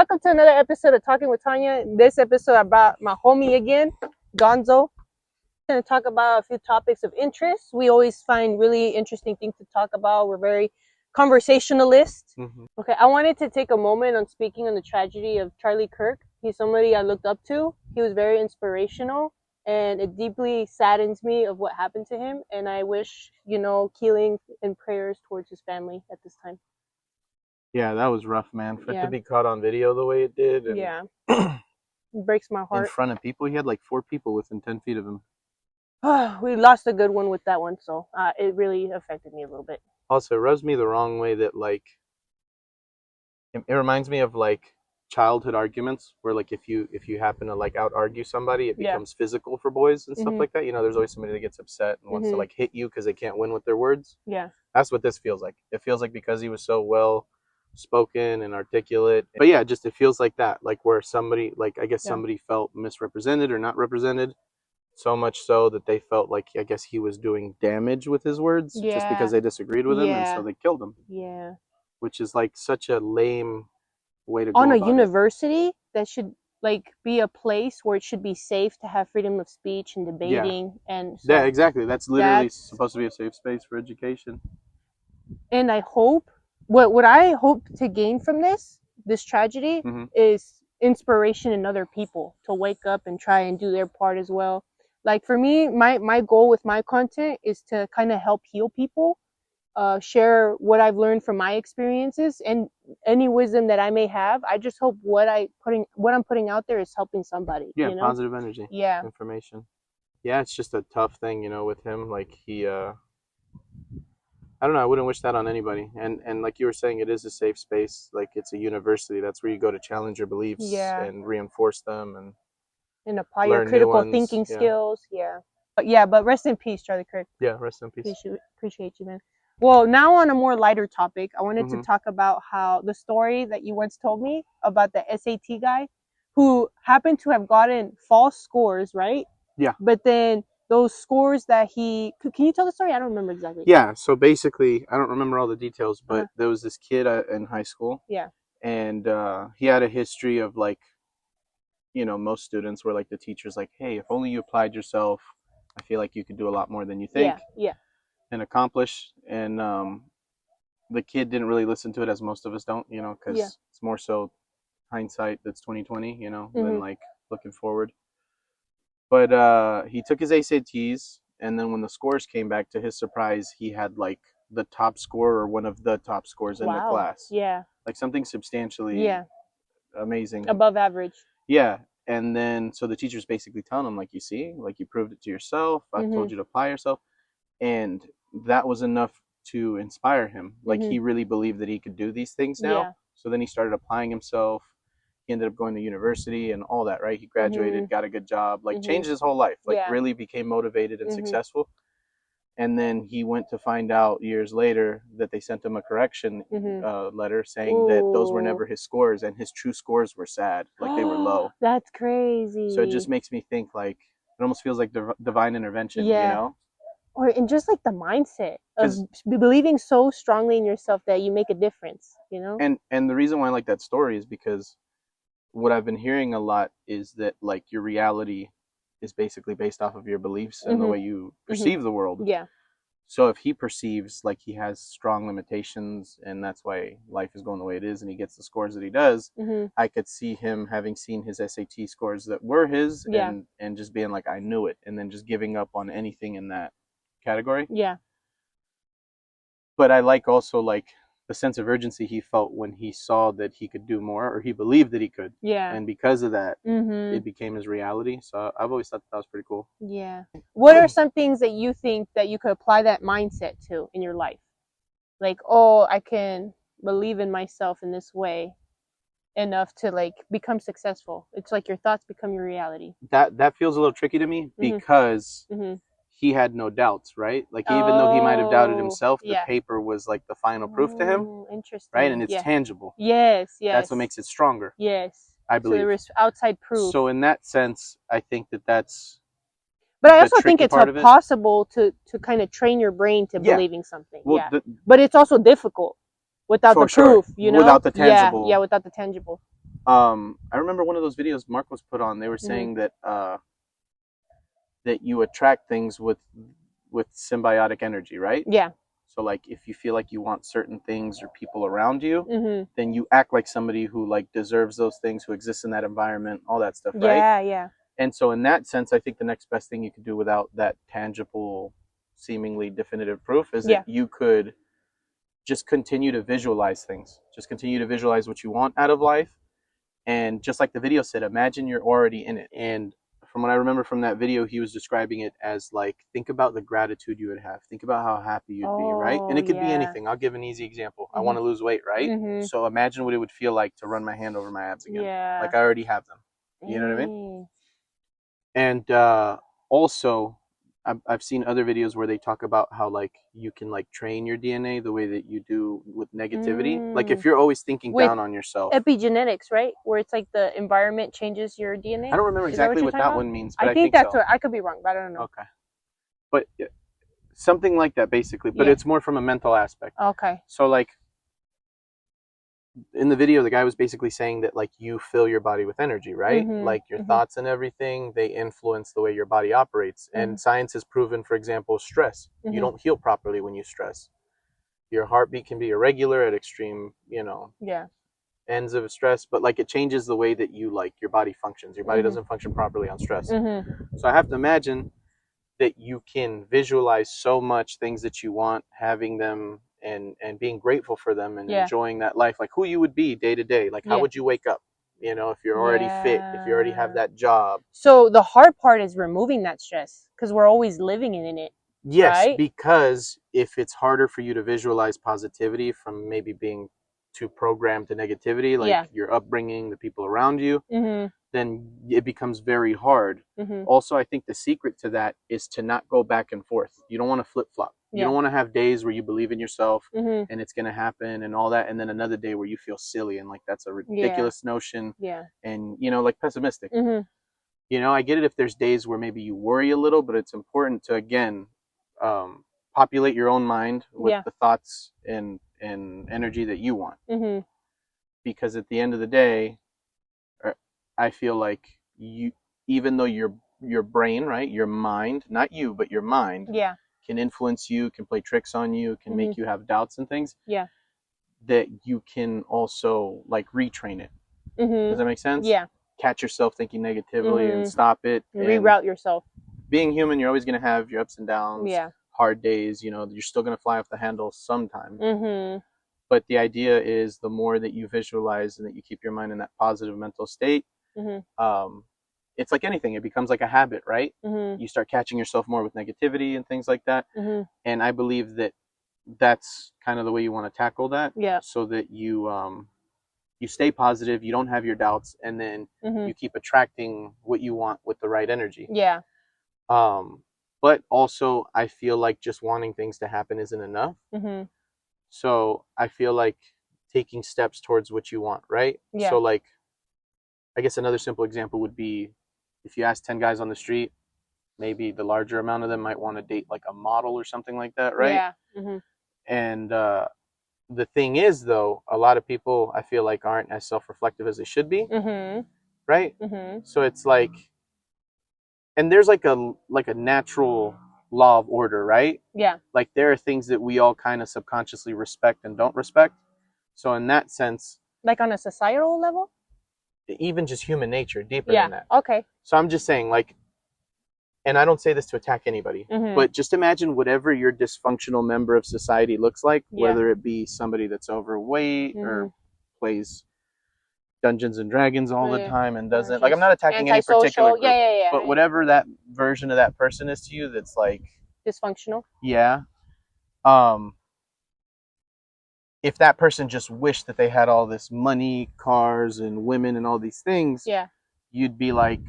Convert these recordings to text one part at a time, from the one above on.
Welcome to another episode of Talking with Tanya. In this episode, I brought my homie again, Gonzo. We're going to talk about a few topics of interest. We always find really interesting things to talk about. We're very conversationalist. Okay, I wanted to take a moment on speaking on the tragedy of Charlie Kirk. He's somebody I looked up to. He was very inspirational, and it deeply saddens me of what happened to him. And I wish, healing and prayers towards his family at this time. Yeah, that was rough, man. For it to be caught on video the way it did. And yeah. It breaks my heart. In front of people. He had like 4 people within 10 feet of him. We lost a good one with that one, so it really affected me a little bit. Also, it rubs me the wrong way that, like, it reminds me of, like, childhood arguments where, like, if you happen to, like, out-argue somebody, it becomes physical for boys and stuff like that. You know, there's always somebody that gets upset and wants to, like, hit you because they can't win with their words. Yeah. That's what this feels like. It feels like because he was so well spoken and articulate, but yeah, just it feels like that, like where somebody, like, I guess somebody felt misrepresented or not represented, so much so that they felt like, I guess, he was doing damage with his words just because they disagreed with him, and so they killed him. Yeah. Which is like such a lame way to go on a about university it. That should like be a place where it should be safe to have freedom of speech and debating. And so yeah, exactly, that's literally supposed to be a safe space for education. And I hope what I hope to gain from this tragedy is inspiration in other people to wake up and try and do their part as well. Like for me, my goal with my content is to kind of help heal people, share what I've learned from my experiences and any wisdom that I may have. I just hope what I'm putting out there is helping somebody. Yeah, positive energy. Yeah, information. Yeah, it's just a tough thing, with him. Like he I don't know, I wouldn't wish that on anybody. And like you were saying, it is a safe space. Like it's a university. That's where you go to challenge your beliefs and reinforce them and apply your critical thinking skills. But rest in peace, Charlie Kirk. Yeah, rest in peace. Appreciate you, man. Well, now on a more lighter topic, I wanted to talk about how the story that you once told me about the SAT guy who happened to have gotten false scores, right? Yeah. But then those scores that can you tell the story? I don't remember exactly. Yeah, so basically, I don't remember all the details, but there was this kid in high school. Yeah. And he had a history of, like, most students where, like, the teacher's like, hey, if only you applied yourself, I feel like you could do a lot more than you think. Yeah. And accomplish. And the kid didn't really listen to it, as most of us don't, because it's more so hindsight that's 2020, than, like, looking forward. But he took his SATs, and then when the scores came back, to his surprise, he had, like, the top score or one of the top scores in the class. Yeah. Like something substantially amazing. Above average. Yeah. And then, so the teacher's basically telling him, like, you see, like, you proved it to yourself. I told you to apply yourself. And that was enough to inspire him. Like, he really believed that he could do these things now. Yeah. So then he started applying himself. He ended up going to university and all that, right? He graduated, got a good job, like changed his whole life, like really became motivated and successful. And then he went to find out years later that they sent him a correction letter saying that those were never his scores, and his true scores were sad, like they were low. That's crazy. So it just makes me think, like, it almost feels like divine intervention, and just like the mindset of believing so strongly in yourself that you make a difference, And the reason why I like that story is because what I've been hearing a lot is that, like, your reality is basically based off of your beliefs and the way you perceive the world. Yeah. So if he perceives like he has strong limitations and that's why life is going the way it is and he gets the scores that he does, I could see him having seen his SAT scores that were his and just being like, I knew it, and then just giving up on anything in that category. Yeah. But I like also, like, the sense of urgency he felt when he saw that he could do more, or he believed that he could. Yeah. And because of that, it became his reality. So I've always thought that was pretty cool. Yeah. What are some things that you think that you could apply that mindset to in your life? Like, I can believe in myself in this way enough to, like, become successful. It's like your thoughts become your reality. That feels a little tricky to me because he had no doubts, right? Like, even though he might have doubted himself, the paper was like the final proof to him. Interesting. Right? And it's tangible. Yes. That's what makes it stronger. Yes. I believe. So there was outside proof. So in that sense, I think that's... But I also think it's possible to kind of train your brain to believing something. Well, but it's also difficult without the proof, Without the tangible. Yeah, without the tangible. I remember one of those videos Mark was put on. They were saying that that you attract things with symbiotic energy, right? Yeah. So like if you feel like you want certain things or people around you, Mm-hmm. then you act like somebody who like deserves those things, who exists in that environment, all that stuff, right? Yeah, yeah. And so in that sense, I think the next best thing you could do without that tangible, seemingly definitive proof is Yeah. that you could just continue to visualize things. Just continue to visualize what you want out of life. And just like the video said, imagine you're already in it. And from what I remember from that video, he was describing it as like, think about the gratitude you would have. Think about how happy you'd be, right? And Oh, it could be yeah. anything. I'll give an easy example. I Mm-hmm. want to lose weight, right? Mm-hmm. So imagine what it would feel like to run my hand over my abs again. Yeah. Like I already have them. You know what I mean? And also, I've seen other videos where they talk about how like you can like train your DNA the way that you do with negativity. Like if you're always thinking With down on yourself. epigenetics, right? Where it's like the environment changes your DNA. I don't remember Is that exactly what that about? one means, but I think that's so. what I could be wrong, but I don't know. Okay. But something like that basically, but Yeah. it's more from a mental aspect. Okay. So like in the video, the guy was basically saying that like you fill your body with energy, right? Mhm, Like your mhm. thoughts and everything, they influence the way your body operates. And science has proven, for example, stress. You Mhm. don't heal properly when you stress. Your heartbeat can be irregular at extreme, Yeah. ends of stress, but like it changes the way that you like your body functions. Your body doesn't function properly on stress. So I have to imagine that you can visualize so much things that you want, having them and being grateful for them and Yeah. enjoying that life, like who you would be day to day. Like how Yeah. would you wake up? If you're already fit, if you already have that job. So the hard part is removing that stress because we're always living in it. Yes, right? because if it's harder for you to visualize positivity from maybe being too programmed to negativity, like Yeah. your upbringing, the people around you, Mm-hmm. then it becomes very hard. Mm-hmm. Also, I think the secret to that is to not go back and forth. You don't want to flip flop. You Yeah. don't want to have days where you believe in yourself Mm-hmm. and it's going to happen and all that, and then another day where you feel silly and like that's a ridiculous notion Yeah. and like pessimistic. Mm-hmm. I get it if there's days where maybe you worry a little, but it's important to again populate your own mind with Yeah. the thoughts and energy that you want, Mm-hmm. because at the end of the day, I feel like you, even though your brain, right, your mind, not you, but your mind, Yeah. can influence you, can play tricks on you, can make you have doubts and things. Yeah. That you can also like retrain it. Mm-hmm. Does that make sense? Yeah. Catch yourself thinking negatively and stop it. And reroute yourself. Being human, you're always going to have your ups and downs. Yeah. Hard days. You're still going to fly off the handle sometimes. Mm-hmm. But the idea is the more that you visualize and that you keep your mind in that positive mental state, it's like anything. It becomes like a habit, right? You start catching yourself more with negativity and things like that. And I believe that that's kind of the way you want to tackle that. Yeah. So that you stay positive, you don't have your doubts, and then you keep attracting what you want with the right energy. Yeah. But also, I feel like just wanting things to happen isn't enough. So I feel like taking steps towards what you want, right? Yeah. So like, I guess another simple example would be if you ask 10 guys on the street, maybe the larger amount of them might want to date like a model or something like that, right? Yeah. And the thing is, though, a lot of people I feel like aren't as self-reflective as they should be, right? So it's like, and there's like a natural law of order, right? Yeah. Like there are things that we all kind of subconsciously respect and don't respect. So in that sense, like on a societal level, even just human nature, deeper than that. Okay. So I'm just saying, like, and I don't say this to attack anybody, but just imagine whatever your dysfunctional member of society looks like, whether it be somebody that's overweight or plays Dungeons and Dragons all the time and doesn't, like, I'm not attacking any particular group, but whatever that version of that person is to you that's like dysfunctional. Yeah. If that person just wished that they had all this money, cars, and women and all these things, you'd be like,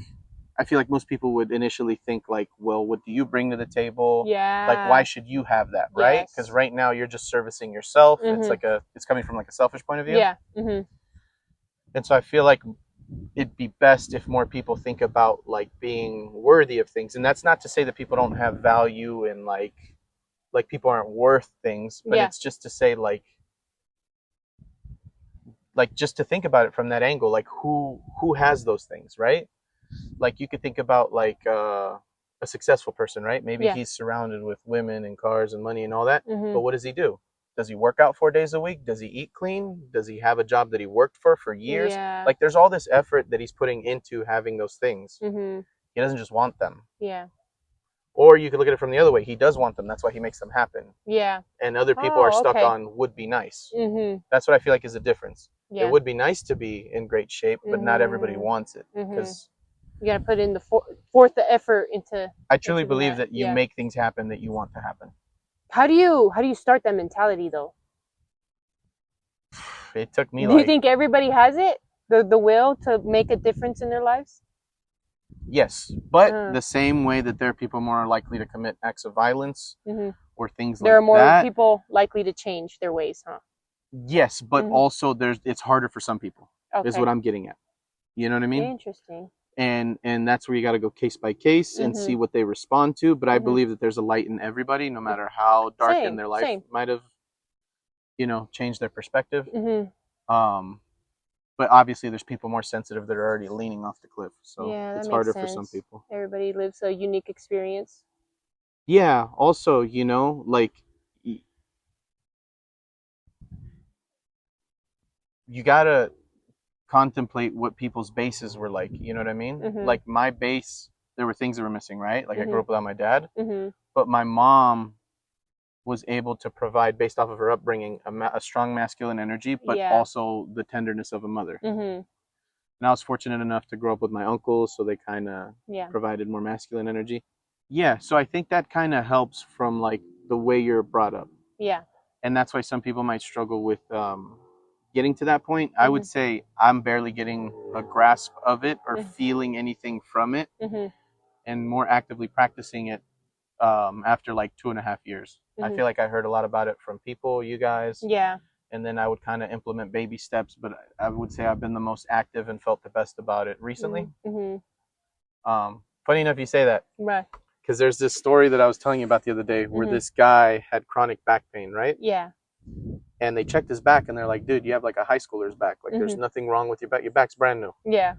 I feel like most people would initially think like, well, what do you bring to the table? Yeah. Like, why should you have that, right? Because right now you're just servicing yourself. It's like it's coming from like a selfish point of view. Yeah. And so I feel like it'd be best if more people think about like being worthy of things. And that's not to say that people don't have value and like people aren't worth things, but it's just to say like, like just to think about it from that angle, like who has those things, right? Like you could think about like a successful person, right? Maybe Yeah. he's surrounded with women and cars and money and all that, Mm-hmm. but what does he do? Does he work out 4 days a week? Does he eat clean? Does he have a job that he worked for years? Yeah. Like there's all this effort that he's putting into having those things. Mm-hmm. He doesn't just want them. Yeah. Or you could look at it from the other way. He does want them. That's why he makes them happen. Yeah. And other people are stuck okay. on would be nice. Mm-hmm. That's what I feel like is the difference. Yeah. It would be nice to be in great shape, but not everybody wants it because you got to put in the forth the effort into. I truly believe that you make things happen that you want to happen. How do you start that mentality though? It took me. Do you think everybody has it? The will to make a difference in their lives? Yes, but the same way that there are people more likely to commit acts of violence or things like that. There are more people likely to change their ways, huh? Yes, but also it's harder for some people. Okay. Is what I'm getting at. You know what I mean? Interesting. And that's where you got to go case by case and see what they respond to. But I believe that there's a light in everybody, no matter how dark in their life might have, changed their perspective. But obviously, there's people more sensitive that are already leaning off the cliff. So it's harder for some people. Everybody lives a unique experience. Yeah. Also, like you gotta contemplate what people's bases were like. You know what I mean? Like my base, there were things that were missing, right? Like I grew up without my dad, but my mom was able to provide, based off of her upbringing, a strong masculine energy, but also the tenderness of a mother. And I was fortunate enough to grow up with my uncles, so they kind of provided more masculine energy. Yeah, so I think that kind of helps from like the way you're brought up. Yeah. And that's why some people might struggle with getting to that point. I would say I'm barely getting a grasp of it or feeling anything from it, and more actively practicing it after like 2.5 years. I feel like I heard a lot about it from people, you guys. Yeah. And then I would kind of implement baby steps, but I would say I've been the most active and felt the best about it recently. Funny enough you say that. Right. Because there's this story that I was telling you about the other day where this guy had chronic back pain, right? Yeah. And they checked his back and they're like, dude, you have like a high schooler's back. Like there's nothing wrong with your back. Your back's brand new. Yeah.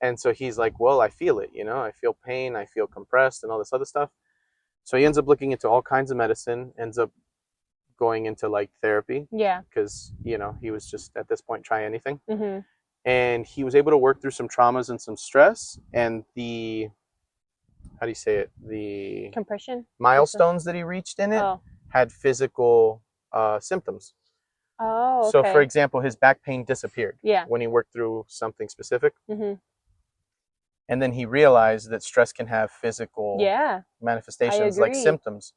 And so he's like, well, I feel it, I feel pain, I feel compressed and all this other stuff. So he ends up looking into all kinds of medicine, ends up going into like therapy. Yeah. Because, he was just at this point, try anything. And he was able to work through some traumas and some stress, and the compression milestones that he reached in it had physical symptoms. Oh, okay. So for example, his back pain disappeared when he worked through something specific. And then he realized that stress can have physical manifestations like symptoms.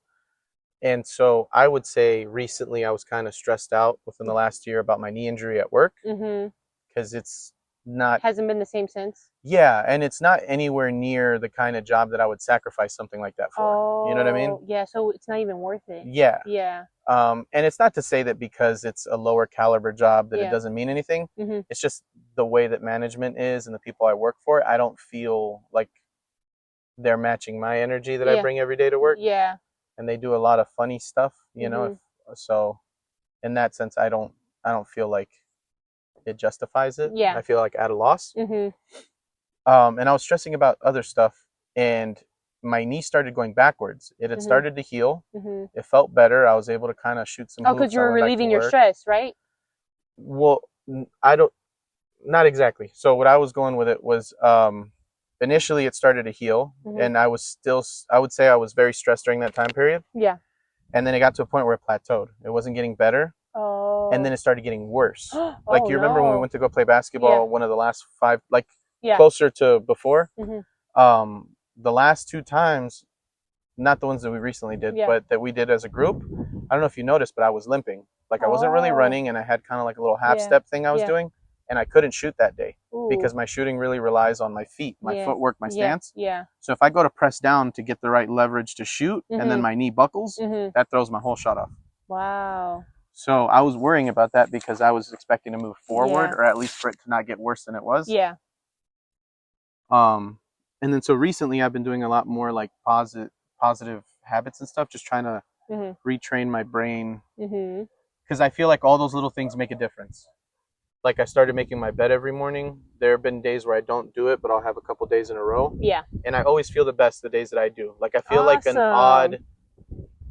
And so I would say recently I was kind of stressed out within the last year about my knee injury at work, because it's hasn't been the same since. Yeah, and it's not anywhere near the kind of job that I would sacrifice something like that for. You know what I mean? Yeah, so it's not even worth it. Yeah. Yeah. And it's not to say that because it's a lower caliber job that it doesn't mean anything. It's just the way that management is and the people I work for. I don't feel like they're matching my energy that I bring every day to work. Yeah. And they do a lot of funny stuff, so in that sense, I don't feel like it justifies it. Yeah. I feel like at a loss. And I was stressing about other stuff, and my knee started going backwards. It had started to heal. It felt better. I was able to kind of shoot some hoops. Because you were relieving your stress, right? Well, not exactly. So what I was going with it was, initially it started to heal, and I would say I was very stressed during that time period. Yeah. And then it got to a point where it plateaued. It wasn't getting better. Oh. And then it started getting worse. Like, you remember when we went to go play basketball, one of the last 5, like closer to before? The last 2 times, not the ones that we recently did, but that we did as a group, I don't know if you noticed, but I was limping. Like I wasn't really running, and I had kind of like a little half step thing I was doing, and I couldn't shoot that day. Because my shooting really relies on my feet, my footwork, my stance. Yeah. So if I go to press down to get the right leverage to shoot, and then my knee buckles, that throws my whole shot off. Wow. So I was worrying about that because I was expecting to move forward, or at least for it to not get worse than it was. Yeah. And then so recently I've been doing a lot more like positive habits and stuff, just trying to retrain my brain, because I feel like all those little things make a difference. like I started making my bed every morning. There have been days where I don't do it, but I'll have a couple days in a row. Yeah. And I always feel the best the days that I do. Like I feel like an odd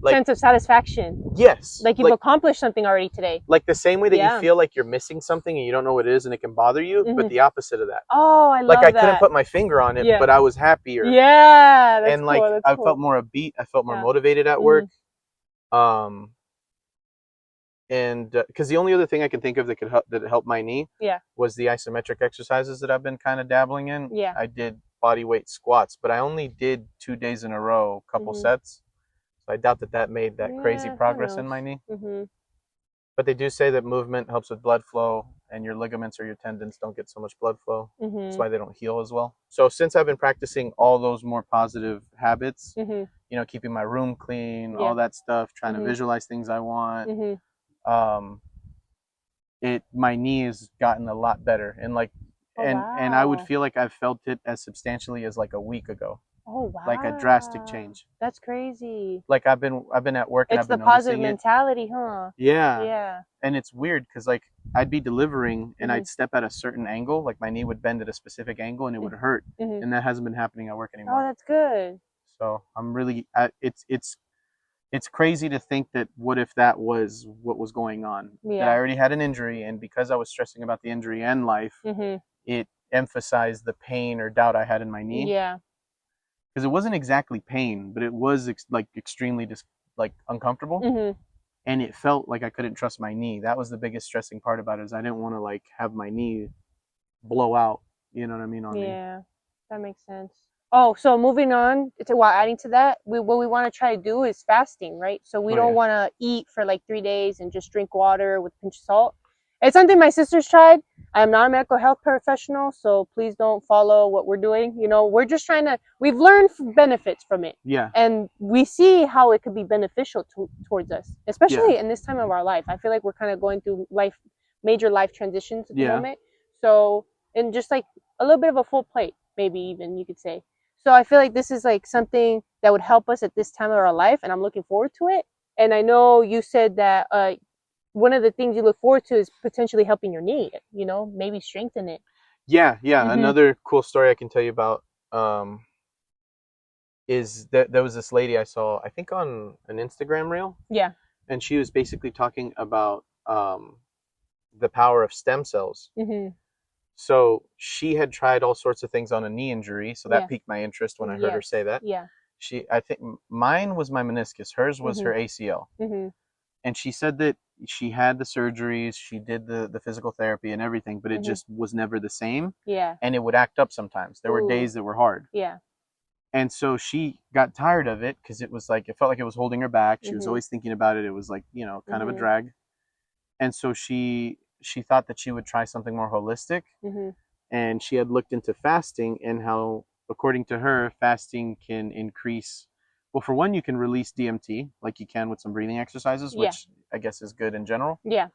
sense of satisfaction. Yes. Like you've accomplished something already today. Like the same way that you feel like you're missing something and you don't know what it is and it can bother you, but the opposite of that. Oh, I love like I that. couldn't put my finger on it, but I was happier. Yeah, that's and like cool, I felt more upbeat. I felt more motivated at work. And because the only other thing I can think of that could help my knee was the isometric exercises that I've been kind of dabbling in. Yeah. I did body weight squats, but I only did 2 days in a row, couple sets. So I doubt that made that crazy progress in my knee. But they do say that movement helps with blood flow, and your ligaments or your tendons don't get so much blood flow. That's why they don't heal as well. So since I've been practicing all those more positive habits, you know, keeping my room clean, all that stuff, trying to visualize things I want, my knee has gotten a lot better. And like, and I would feel like I've felt it as substantially as like a week ago. Oh wow! Like a drastic change. That's crazy. Like I've been at work and it's I've been the positive noticing mentality, huh? Yeah. Yeah. And it's weird because like I'd be delivering and I'd step at a certain angle, like my knee would bend at a specific angle and it would hurt, and that hasn't been happening at work anymore. Oh, that's good. So I'm really it's crazy to think that what if that was what was going on? That I already had an injury, and because I was stressing about the injury and life, it emphasized the pain or doubt I had in my knee. Yeah. Because it wasn't exactly pain, but it was like extremely like uncomfortable, and it felt like I couldn't trust my knee. That was the biggest stressing part about it, is I didn't want to like have my knee blow out. You know what I mean? On me. Yeah, that makes sense. Oh, so moving on to while adding to that, what we want to try to do is fasting, right? So we don't want to eat for like 3 days and just drink water with a pinch of salt. It's something my sister's tried. I am not a medical health professional, so please don't follow what we're doing. You know, we're just trying to, we've learned benefits from it. Yeah. And we see how it could be beneficial towards us, especially in this time of our life. I feel like we're kind of going through major life transitions at the moment. So, and just like a little bit of a full plate, maybe even you could say. So I feel like this is like something that would help us at this time of our life, and I'm looking forward to it. And I know you said that one of the things you look forward to is potentially helping your knee, you know, maybe strengthen it. Yeah. Another cool story I can tell you about is that there was this lady I saw, I think on an Instagram reel. Yeah. And she was basically talking about the power of stem cells. So she had tried all sorts of things on a knee injury, so that piqued my interest when I heard her say that. Yeah. I think mine was my meniscus, hers was her ACL. And she said that she had the surgeries, she did the physical therapy and everything, but it just was never the same. Yeah. And it would act up sometimes. There were days that were hard. Yeah. And so she got tired of it because it was like, it felt like it was holding her back. She was always thinking about it. It was like, you know, kind of a drag. And so she thought that she would try something more holistic. And she had looked into fasting and how, according to her, fasting can increase. Well, for one, you can release DMT, like you can with some breathing exercises, which I guess is good in general. Yeah.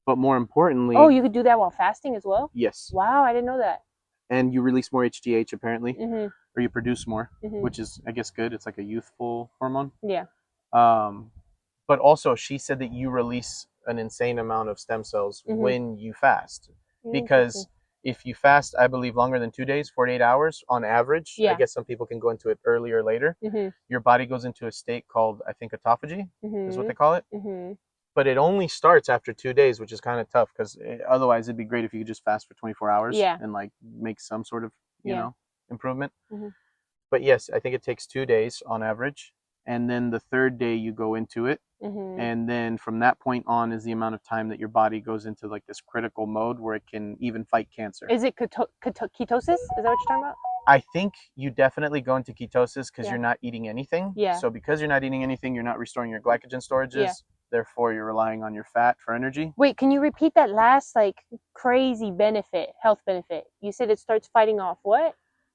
But more importantly... Oh, you could do that while fasting as well? Yes. Wow, I didn't know that. And you release more HGH, apparently, or you produce more, which is, I guess, good. It's like a youthful hormone. Yeah. But also, she said that you release an insane amount of stem cells when you fast. Because if you fast, I believe, longer than 2 days, 48 hours on average, I guess some people can go into it earlier or later, your body goes into a state called, I think, autophagy is what they call it. But it only starts after 2 days, which is kind of tough because otherwise it'd be great if you could just fast for 24 hours and like make some sort of, you know, improvement. But yes, I think it takes 2 days on average. And then the third day you go into it. And then from that point on is the amount of time that your body goes into like this critical mode where it can even fight cancer. Is it ketosis? Is that what you're talking about? I think you definitely go into ketosis because you're not eating anything. So because you're not eating anything, you're not restoring your glycogen storages. Therefore, you're relying on your fat for energy. Wait, can you repeat that last like crazy benefit, health benefit? You said it starts fighting off what?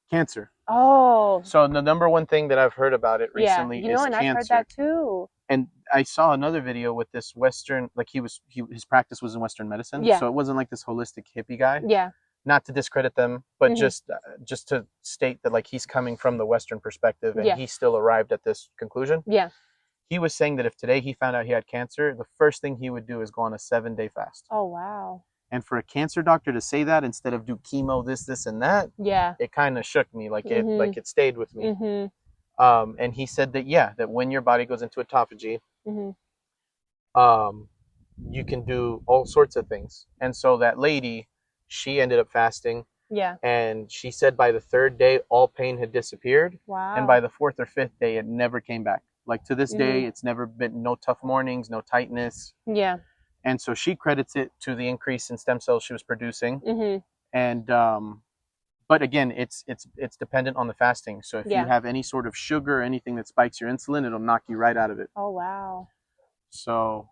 Cancer. Oh. So the number one thing that I've heard about it recently is cancer. I've heard that too. And I saw another video with this Western, like his practice was in Western medicine. So it wasn't like this holistic hippie guy. Yeah. Not to discredit them, but just to state that like he's coming from the Western perspective and he still arrived at this conclusion. Yeah. He was saying that if today he found out he had cancer, the first thing he would do is go on a 7-day fast. Oh, wow. And for a cancer doctor to say that instead of do chemo, this, and that, Yeah. it kind of shook me. Like it stayed with me. And he said that, that when your body goes into autophagy, you can do all sorts of things. And so that lady, she ended up fasting. Yeah. And she said by the third day, all pain had disappeared. Wow. And by the fourth or fifth day, it never came back. Like to this day, it's never been no tough mornings, no tightness. Yeah. And so she credits it to the increase in stem cells she was producing. And but again, it's dependent on the fasting. So if you have any sort of sugar or anything that spikes your insulin, it'll knock you right out of it. Oh, wow. So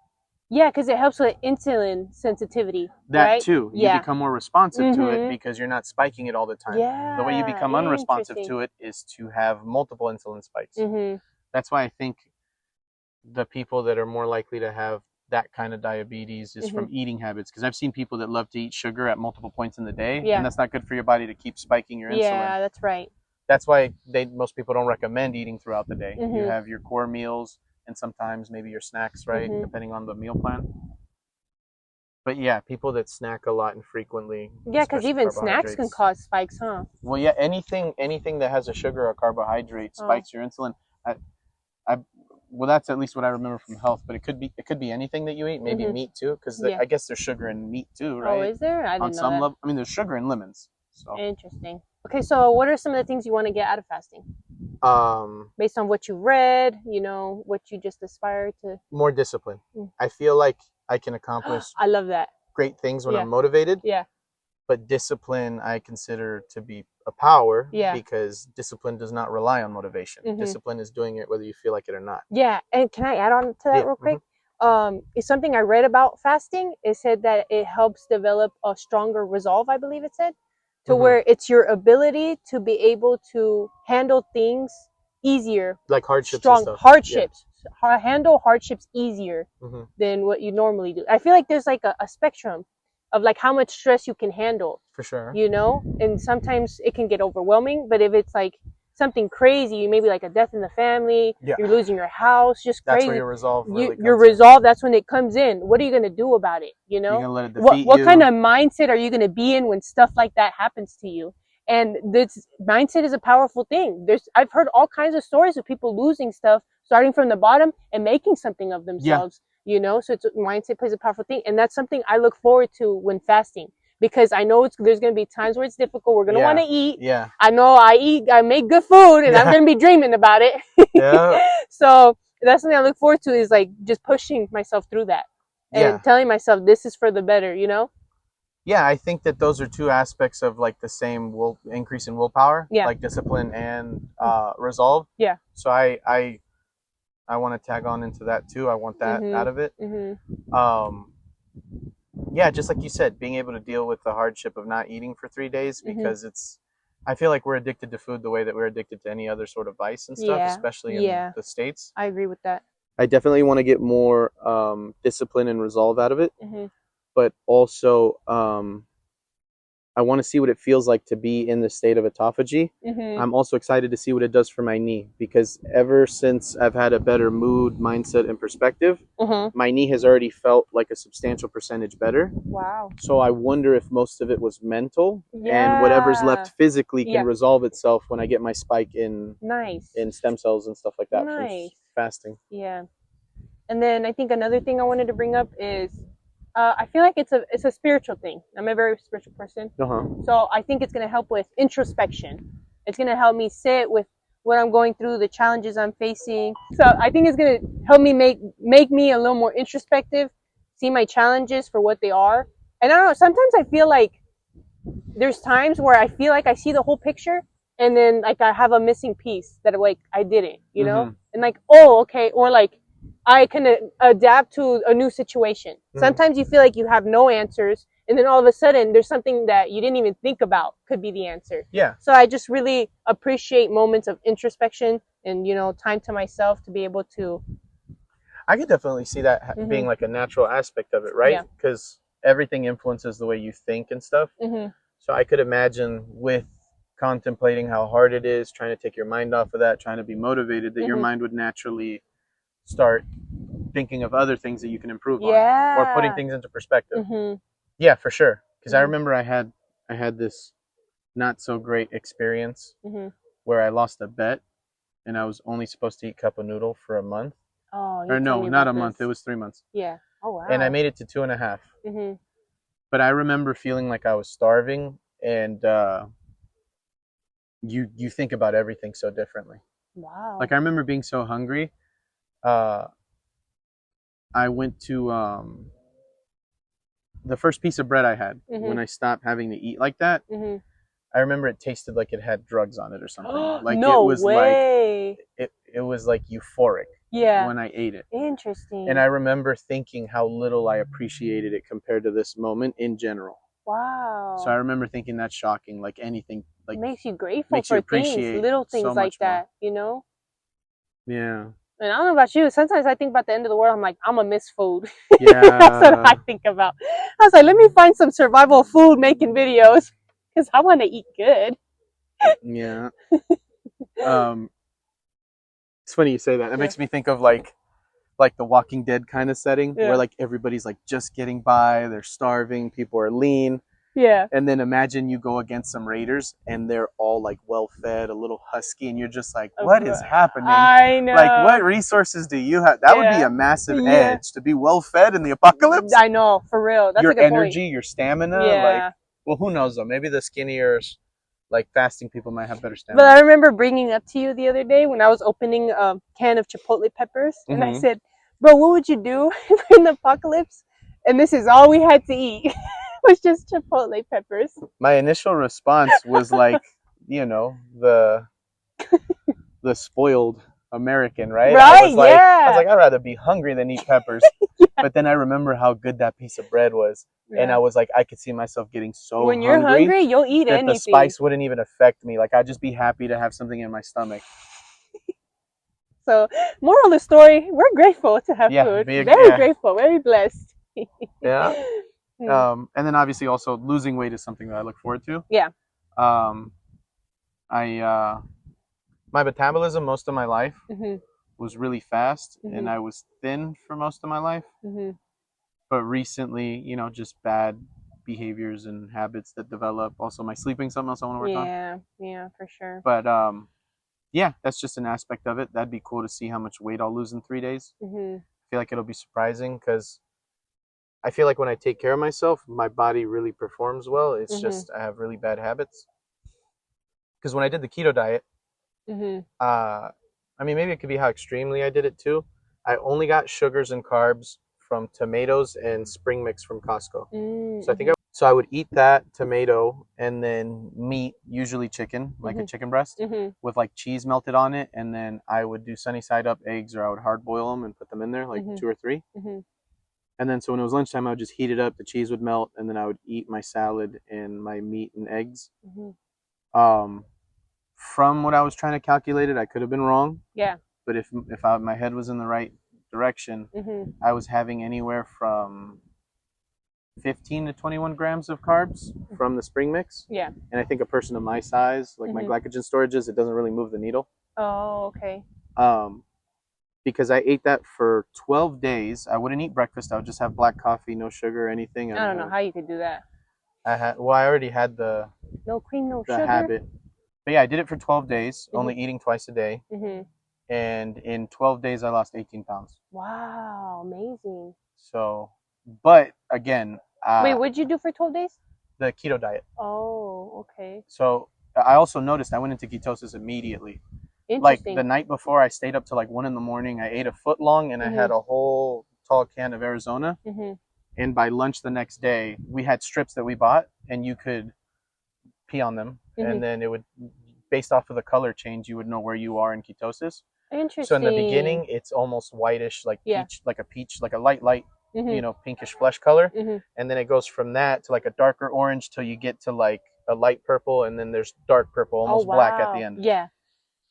yeah, because it helps with insulin sensitivity. That right? too. You become more responsive to it because you're not spiking it all the time. Yeah. The way you become unresponsive to it is to have multiple insulin spikes. That's why I think the people that are more likely to have that kind of diabetes is from eating habits, because I've seen people that love to eat sugar at multiple points in the day, and that's not good for your body to keep spiking your insulin. Yeah, that's right. That's why most people don't recommend eating throughout the day. You have your core meals and sometimes maybe your snacks, right, depending on the meal plan. But yeah, people that snack a lot and frequently. Yeah, because even snacks can cause spikes, huh? Well, yeah, anything that has a sugar or carbohydrate spikes your insulin. Well, that's at least what I remember from health, but it could be anything that you eat, maybe meat too, because I guess there's sugar in meat too, right? Oh, is there? I didn't know On some that. level, I mean, there's sugar in lemons. So. Interesting. Okay, so what are some of the things you want to get out of fasting? Based on what you read, what you just aspire to. More discipline. I feel like I can accomplish. I love that. Great things when I'm motivated. Yeah. But discipline, I consider to be a power because discipline does not rely on motivation. Discipline is doing it whether you feel like it or not. Yeah, and can I add on to that real quick? It's something I read about fasting. It said that it helps develop a stronger resolve, I believe it said, to where it's your ability to be able to handle things easier. Like hardships strong and stuff. Hardships. Yeah. Handle hardships easier than what you normally do. I feel like there's like a spectrum of like how much stress you can handle. For sure. And sometimes it can get overwhelming, but if it's like something crazy, maybe like a death in the family, you're losing your house, just crazy. That's where your resolve really your resolve, that's when it comes in. What are you going to do about it? You're going to let it defeat what you. kind of mindset are you going to be in when stuff like that happens to you? And this mindset is a powerful thing. I've heard all kinds of stories of people losing stuff, starting from the bottom and making something of themselves. So mindset plays a powerful thing, and that's something I look forward to when fasting, because I know there's going to be times where it's difficult. We're going to want to eat. Yeah. I know I make good food, and I'm going to be dreaming about it. Yeah. So that's something I look forward to, is like just pushing myself through that and telling myself this is for the better, Yeah, I think that those are two aspects of like the same increase in willpower, like discipline and resolve. Yeah. So I want to tag on into that too. I want that out of it. Yeah, just like you said, being able to deal with the hardship of not eating for 3 days, because I feel like we're addicted to food the way that we're addicted to any other sort of vice and stuff, especially in the States. I agree with that. I definitely want to get more discipline and resolve out of it, but also I want to see what it feels like to be in the state of autophagy. I'm also excited to see what it does for my knee, because ever since I've had a better mood, mindset, and perspective, my knee has already felt like a substantial percentage better. Wow. So I wonder if most of it was mental, and whatever's left physically can resolve itself when I get my spike in stem cells and stuff like that from fasting. Yeah. And then I think another thing I wanted to bring up is I feel like it's a spiritual thing. I'm a very spiritual person. So I think it's going to help with introspection. It's going to help me sit with what I'm going through, the challenges I'm facing. So I think it's going to help me make me a little more introspective, see my challenges for what they are. And I don't know, sometimes I feel like there's times where I feel like I see the whole picture, and then like I have a missing piece that like I didn't, and like, oh, okay. Or like, I can adapt to a new situation. Sometimes you feel like you have no answers, and then all of a sudden there's something that you didn't even think about could be the answer. Yeah. So I just really appreciate moments of introspection and, time to myself to be able to. I could definitely see that being like a natural aspect of it, right? Because everything influences the way you think and stuff. So I could imagine with contemplating how hard it is, trying to take your mind off of that, trying to be motivated, that your mind would naturally start thinking of other things that you can improve on, or putting things into perspective. Yeah, for sure. Because I Mhm. remember I had this not so great experience Mhm. where I lost a bet and I was only supposed to eat cup of noodle for a month. Oh, you Or told no, me not about a month. It this. was 3 months. Yeah. Oh And I wow. made it to 2.5. Mhm. But I remember feeling like I was starving, and you think about everything so differently. Wow. Like I remember being so hungry. Uh, I went to the first piece of bread I had when Mhm. I stopped having to eat like that. Mhm. I remember it tasted like it had drugs on it or something. Like No way. it was like euphoric Yeah. when I ate it. And Interesting. I remember thinking how little I appreciated it compared to this moment in general. So I Wow. remember thinking that's shocking. Like anything, It like makes you grateful makes you for things, appreciate little so things like much more. that, you know? Yeah. And I don't know about you. Sometimes I think about the end of the world. I'm like, I'm gonna miss food. That's what I Yeah. think about. I was like, let me find some survival food making videos because I want to eat good. Yeah. Um, it's funny you say that. It Yeah. makes me think of like the Walking Dead kind of setting where Yeah. like everybody's like just getting by, they're starving, people are lean. Yeah. And then imagine you go against some raiders and they're all like well fed, a little husky, and you're just like, what is happening? I Like, know. what resources do you have? That would be Yeah. a massive Yeah. edge to be well fed in the apocalypse. I know, for real. That's a Your good point. energy, your stamina, like, Yeah. well, who knows though? Maybe the skinnier, like fasting people might have better But I stamina. remember bringing up to you the other day when I was opening a can of chipotle peppers, and I Hmm. said, "Bro, what would you do in the apocalypse?" And this is all we had to eat was just chipotle peppers. My initial response was like, you know, the spoiled American, right? Right? I was Yeah. like, I'd rather be hungry than eat peppers. But then I remember how good that piece of bread was, and I Yeah. was like, I could see myself getting so When you're hungry hungry, you'll eat that the anything. spice wouldn't even affect me. Like I'd just be happy to have something in my stomach. So, moral of the story: we're grateful to have Yeah, food. be a, Very yeah, grateful. Very blessed. yeah. Hmm. And then obviously also losing weight is something that I look forward to. Yeah. Um, I my metabolism most of my life Mhm. was really fast, and Mhm. I was thin for most of my life. Mhm. But recently, just bad behaviors and habits that develop. Also, my sleeping, something else I want to work on. Yeah. Yeah, for sure. But yeah, that's just an aspect of it. That'd be cool to see how much weight I'll lose in 3 days. Mhm. I feel like it'll be surprising because I feel like when I take care of myself, my body really performs well. It's Mhm. just I have really bad habits. Because when I did the keto diet, Mhm. uh, I mean, maybe it could be how extremely I did it too. I only got sugars and carbs from tomatoes and spring mix from Costco. So I think Mhm. I would eat that tomato and then meat, usually chicken, like a Mhm. chicken breast, Mhm. with like cheese melted on it, and then I would do sunny side up eggs, or I would hard boil them and put them in there, like Mhm. two or three. Mhm. And then so when it was lunchtime, I would just heat it up, the cheese would melt, and then I would eat my salad and my meat and eggs. Mhm. Um, from what I was trying to calculate it, I could have been wrong, Yeah. but my head was in the right direction, Mhm. I was having anywhere from 15 to 21 grams of carbs from the spring mix. Yeah. And I think a person of my size, like my Mhm. glycogen storages, it doesn't really move the needle. Oh, okay. Um, because I ate that for 12 days. I wouldn't eat breakfast. I would just have black coffee, no sugar, anything. I don't know how you could do that. I already had No cream, no the sugar. habit. But yeah, I did it for 12 days, Mhm. only eating twice a day. Mhm. And in 12 days, I lost 18 pounds. Wow, amazing. So, but again, Wait, what'd you do for 12 days? the keto diet. Oh, okay. So I also noticed I went into ketosis immediately. Like the Interesting. night before, I stayed up to like 1 in the morning. I ate a foot long, and I had Mhm. a whole tall can of Arizona. Mhm. And by lunch the next day, we had strips that we bought, and you could pee on them, and Mhm. then it would, based off of the color change, you would know where you are in ketosis. So in the Interesting. beginning, it's almost whitish, like Yeah. peach, like a light, Mhm. pinkish flesh color, Mhm. and then it goes from that to like a darker orange till you get to like a light purple, and then there's dark purple, Oh, almost black at the wow. end. Yeah.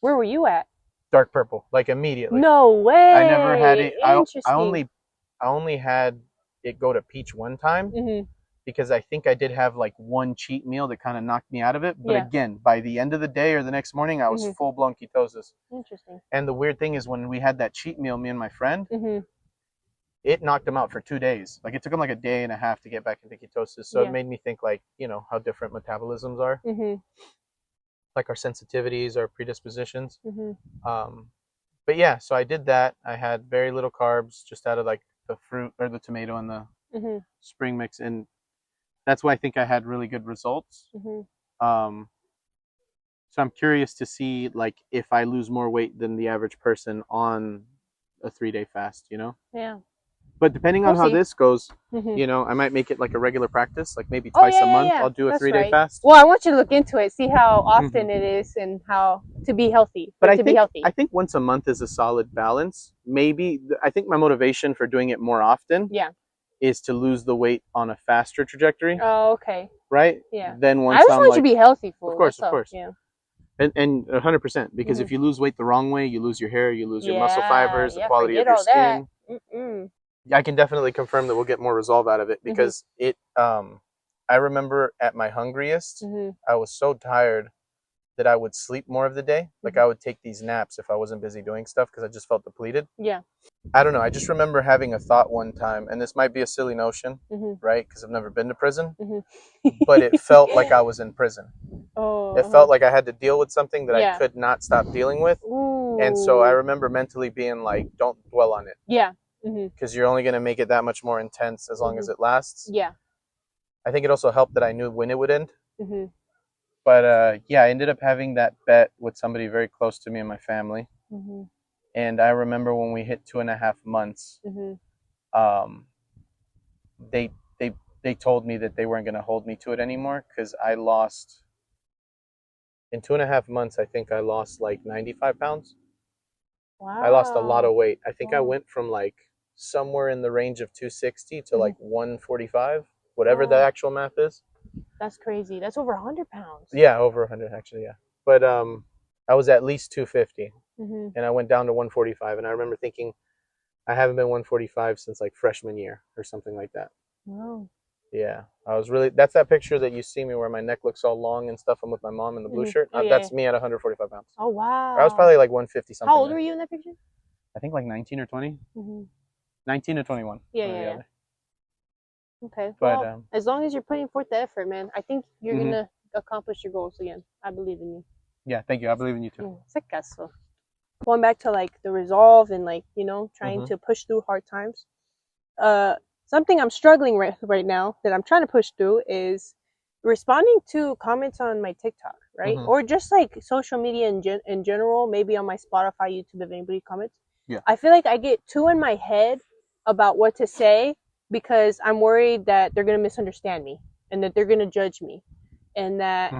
Where were you at? Dark purple, like immediately. No I never had way. it. Interesting. I only had it go to peach one time Mhm. because I think I did have like one cheat meal that kind of knocked me out of it. But Yeah. again, by the end of the day or the next morning, I was Mhm. full blown ketosis. Interesting. And the weird thing is when we had that cheat meal, me and my friend, Mhm. it knocked him out for 2 days. Like it took him like a day and a half to get back into ketosis. So it made me think like, you know, how different metabolisms are, like our sensitivities, our predispositions. But yeah, so I did that. I had very little carbs, just out of like the fruit or the tomato and the spring mix, and that's why I think I had really good results. So I'm curious to see like if I lose more weight than the average person on a 3-day fast, you know? Yeah. But depending on how this goes, you know, I might make it like a regular practice, like maybe twice a month. I'll do a 3-day fast. Well, I want you to look into it, see how often it is, and how to be healthy. But I think once a month is a solid balance. Maybe I think my motivation for doing it more often, is to lose the weight on a faster trajectory. Oh, okay. Right? Yeah. Then once I just want you to be healthy, fool. Of course. Yeah. And 100%, because if you lose weight the wrong way, you lose your hair, you lose your muscle fibers, the quality of your skin. I can definitely confirm that we'll get more resolve out of it, because it. I remember at my hungriest, I was so tired that I would sleep more of the day. Like I would take these naps if I wasn't busy doing stuff, because I just felt depleted. Yeah. I don't know. I just remember having a thought one time, and this might be a silly notion, right? Because I've never been to prison, but it felt like I was in prison. Oh. It felt like I had to deal with something that I could not stop dealing with. Ooh. And so I remember mentally being like, don't dwell on it. Yeah. Because you're only going to make it that much more intense as long as it lasts. Yeah. I think it also helped that I knew when it would end. But yeah, I ended up having that bet with somebody very close to me and my family. And I remember when we hit 2.5 months, they told me that they weren't going to hold me to it anymore, because I lost, in 2.5 months, I think I lost like 95 pounds. Wow. I lost a lot of weight. I think I went from like somewhere in the range of 260 to like 145, whatever the actual math is. That's crazy. That's over 100 pounds. Yeah, over 100 actually, yeah. But I was at least 250, and I went down to 145. And I remember thinking, I haven't been 145 since like freshman year or something like that. Wow. Yeah, I was really. That's that picture that you see me where my neck looks all long and stuff. I'm with my mom in the blue shirt. That's me at 145 pounds. Oh wow. I was probably like 150 something. How old were you in that picture? I think like 19 or 20. 19 to 21. Yeah. Okay. But well, as long as you're putting forth the effort, man, I think you're gonna accomplish your goals again. I believe in you. Yeah, thank you. I believe in you too. Going back to like the resolve and like, you know, trying to push through hard times. Something I'm struggling right now that I'm trying to push through is responding to comments on my TikTok, right? Or just like social media in general, maybe on my Spotify, YouTube, if anybody comments. Yeah. I feel like I get too in my head about what to say, because I'm worried that they're going to misunderstand me and that they're going to judge me, and that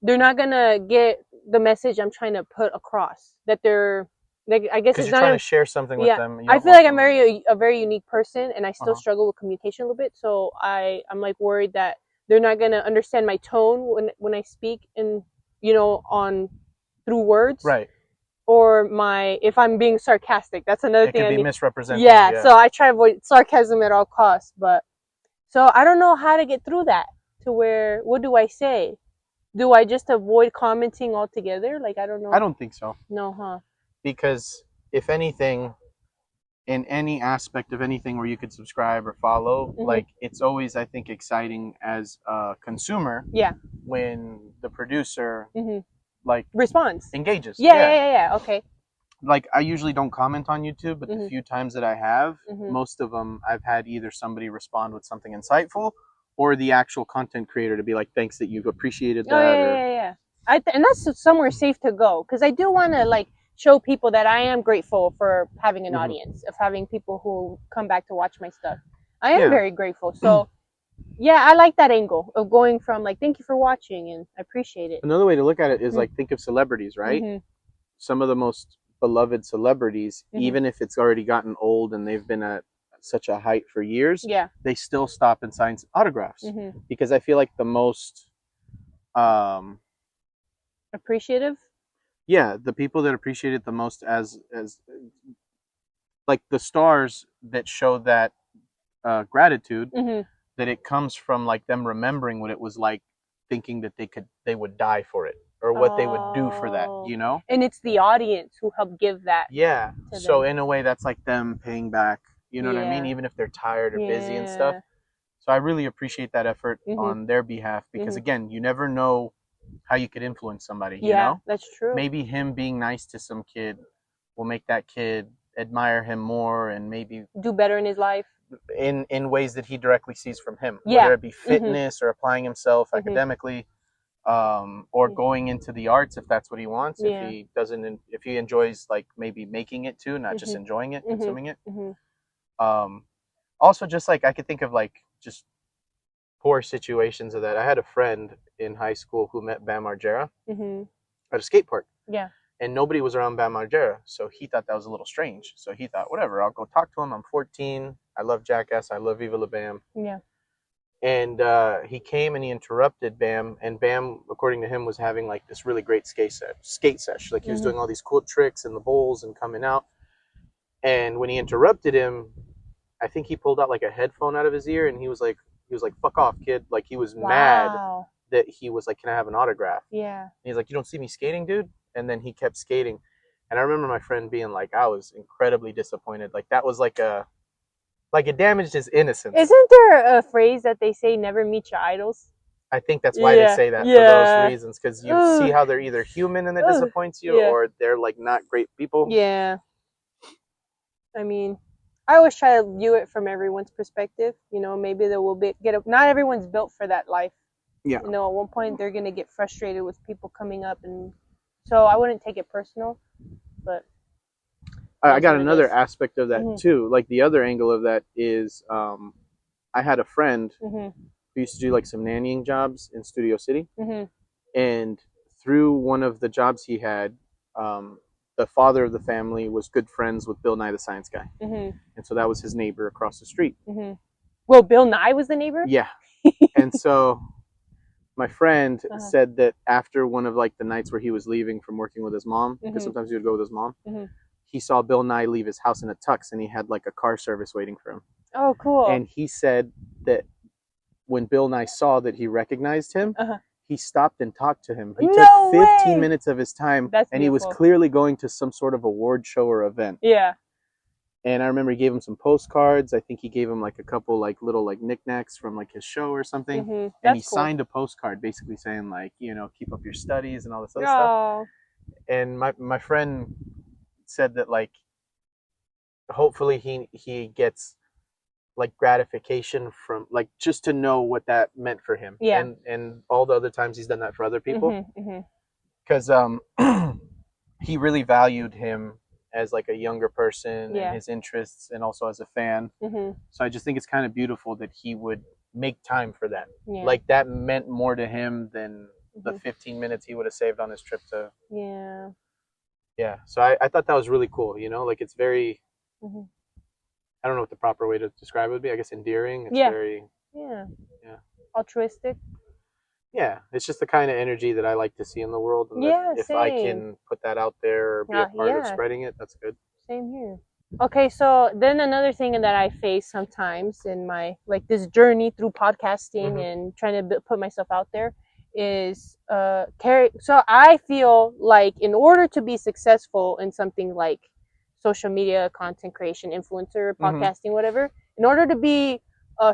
they're not going to get the message I'm trying to put across. That they're, like, I guess it's not trying to share something with them. I feel like I'm a very unique person, and I still struggle with communication a little bit. So I'm like worried that they're not going to understand my tone when I speak, and, you know, through words. Right. Or if I'm being sarcastic. That's another thing. It could be misrepresented. Yeah, so I try to avoid sarcasm at all costs. But so I don't know how to get through that, to where, what do I say? Do I just avoid commenting altogether? Like, I don't know. I don't think so. No, huh? Because if anything, in any aspect of anything where you could subscribe or follow, like, it's always, I think, exciting as a consumer. Yeah. When the producer like responds, engages. Yeah. Okay. Like, I usually don't comment on YouTube, but the few times that I have, most of them I've had either somebody respond with something insightful, or the actual content creator to be like, thanks that you've appreciated that. And that's somewhere safe to go, because I do want to like show people that I am grateful for having an audience, of having people who come back to watch my stuff. I am very grateful. So yeah, I like that angle of going from like, thank you for watching and I appreciate it. Another way to look at it is like, think of celebrities, right? Some of the most beloved celebrities, even if it's already gotten old and they've been at such a height for years, they still stop and sign autographs, because I feel like the most appreciative, the people that appreciate it the most as like the stars that show that gratitude, that it comes from like them remembering what it was like, thinking that they would die for it, or what they would do for that, you know? And it's the audience who helped give that. Yeah. So in a way, that's like them paying back, You know what I mean? Even if they're tired or busy and stuff. So I really appreciate that effort on their behalf because again, you never know how you could influence somebody. You know, that's true. Maybe him being nice to some kid will make that kid admire him more and maybe do better in his life in ways that he directly sees from him, whether it be fitness or applying himself academically, or going into the arts if that's what he wants. If he enjoys like maybe making it too, not just enjoying it, consuming it. Also, just like I could think of like just poor situations of that. I had a friend in high school who met Bam Margera at a skate park. Yeah. And nobody was around Bam Margera, so he thought that was a little strange. So he thought, whatever, I'll go talk to him. I'm 14. I love Jackass. I love Viva La Bam. Yeah. And he came and he interrupted Bam, and Bam, according to him, was having like this really great skate sesh. Like he was doing all these cool tricks and the bowls and coming out. And when he interrupted him, I think he pulled out like a headphone out of his ear, and he was like, "Fuck off, kid!" Like he was mad that he was like, "Can I have an autograph?" Yeah. And he's like, "You don't see me skating, dude?" And then he kept skating. And I remember my friend being like, I was incredibly disappointed. Like that was like it damaged his innocence. Isn't there a phrase that they say, never meet your idols? I think that's why they say that, for those reasons. Because you see how they're either human and it disappoints you, or they're like not great people. Yeah. I mean, I always try to view it from everyone's perspective. You know, maybe they will not everyone's built for that life. Yeah. You know, at one point they're going to get frustrated with people coming up, and so I wouldn't take it personal, but I got another aspect of that too. Like the other angle of that is, I had a friend who used to do like some nannying jobs in Studio City, and through one of the jobs he had, the father of the family was good friends with Bill Nye the Science Guy, and so that was his neighbor across the street. Well, Bill Nye was the neighbor? Yeah. And so my friend said that after one of like the nights where he was leaving from working with his mom, because sometimes he would go with his mom, he saw Bill Nye leave his house in a tux, and he had like a car service waiting for him. Oh, cool. And he said that when Bill Nye saw that he recognized him, he stopped and talked to him. He took 15 minutes of his time, and he was clearly going to some sort of award show or event. Yeah. And I remember he gave him some postcards. I think he gave him like a couple like little like knickknacks from like his show or something. And he signed a postcard basically saying like, you know, keep up your studies and all this other stuff. And my friend said that like hopefully he gets like gratification from like just to know what that meant for him. Yeah. And all the other times he's done that for other people. Because he really valued him as like a younger person and his interests, and also as a fan. So I just think it's kind of beautiful that he would make time for that. Like that meant more to him than the 15 minutes he would have saved on his trip to. So I thought that was really cool, you know, like it's very I don't know what the proper way to describe it would be. I guess endearing. It's very altruistic. Yeah, it's just the kind of energy that I like to see in the world. And if I can put that out there or be a part of spreading it, that's good. Same here. Okay, so then another thing that I face sometimes in my like this journey through podcasting and trying to put myself out there is so I feel like in order to be successful in something like social media, content creation, influencer, podcasting, whatever, in order to be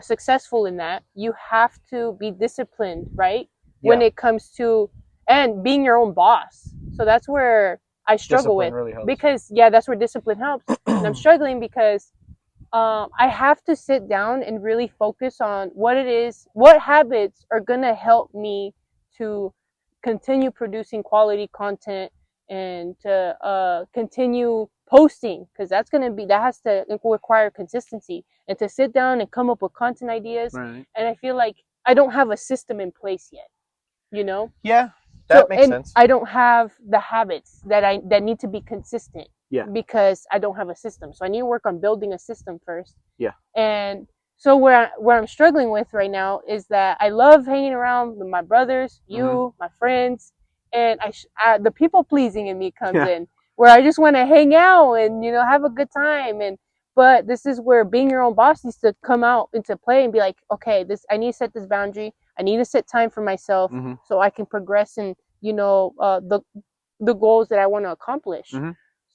successful in that, you have to be disciplined, right? When it comes to and being your own boss. So that's where I struggle with, really because that's where discipline helps. And I'm struggling because I have to sit down and really focus on what it is, what habits are gonna help me to continue producing quality content and to continue posting, because that has to require consistency, and to sit down and come up with content ideas. And I feel like I don't have a system in place yet, you know? That makes sense. I don't have the habits that need to be consistent because I don't have a system. So I need to work on building a system first. And so where I'm struggling with right now is that I love hanging around with my brothers, my friends, and the people pleasing in me comes in, where I just want to hang out and, you know, have a good time. But this is where being your own boss needs to come out into play and be like, okay, I need to set this boundary. I need to set time for myself so I can progress in, you know, the goals that I want to accomplish.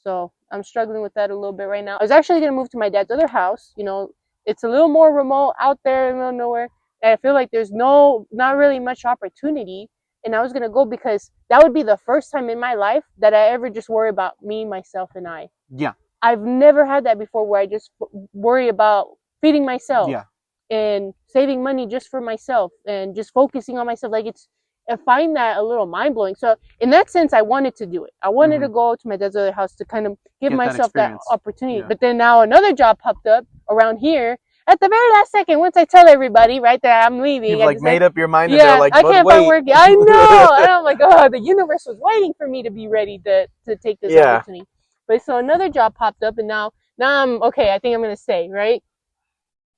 So I'm struggling with that a little bit right now. I was actually going to move to my dad's other house. You know, it's a little more remote out there in the middle of nowhere. And I feel like there's not really much opportunity. And I was going to go because that would be the first time in my life that I ever just worry about me, myself, and I. Yeah. I've never had that before where I just worry about feeding myself. Yeah. And saving money just for myself and just focusing on myself. Like I find that a little mind blowing. So in that sense, I wanted to do it. I wanted to go to my dad's other house to kind of give myself that opportunity. Yeah. But then now another job popped up around here at the very last second. Once I tell everybody right there I'm leaving, you've like made up your mind. Yeah, and they're like, I can't find work. I know, and I'm like, oh, the universe was waiting for me to be ready to take this opportunity. But so another job popped up, and now I'm okay. I think I'm gonna stay, right?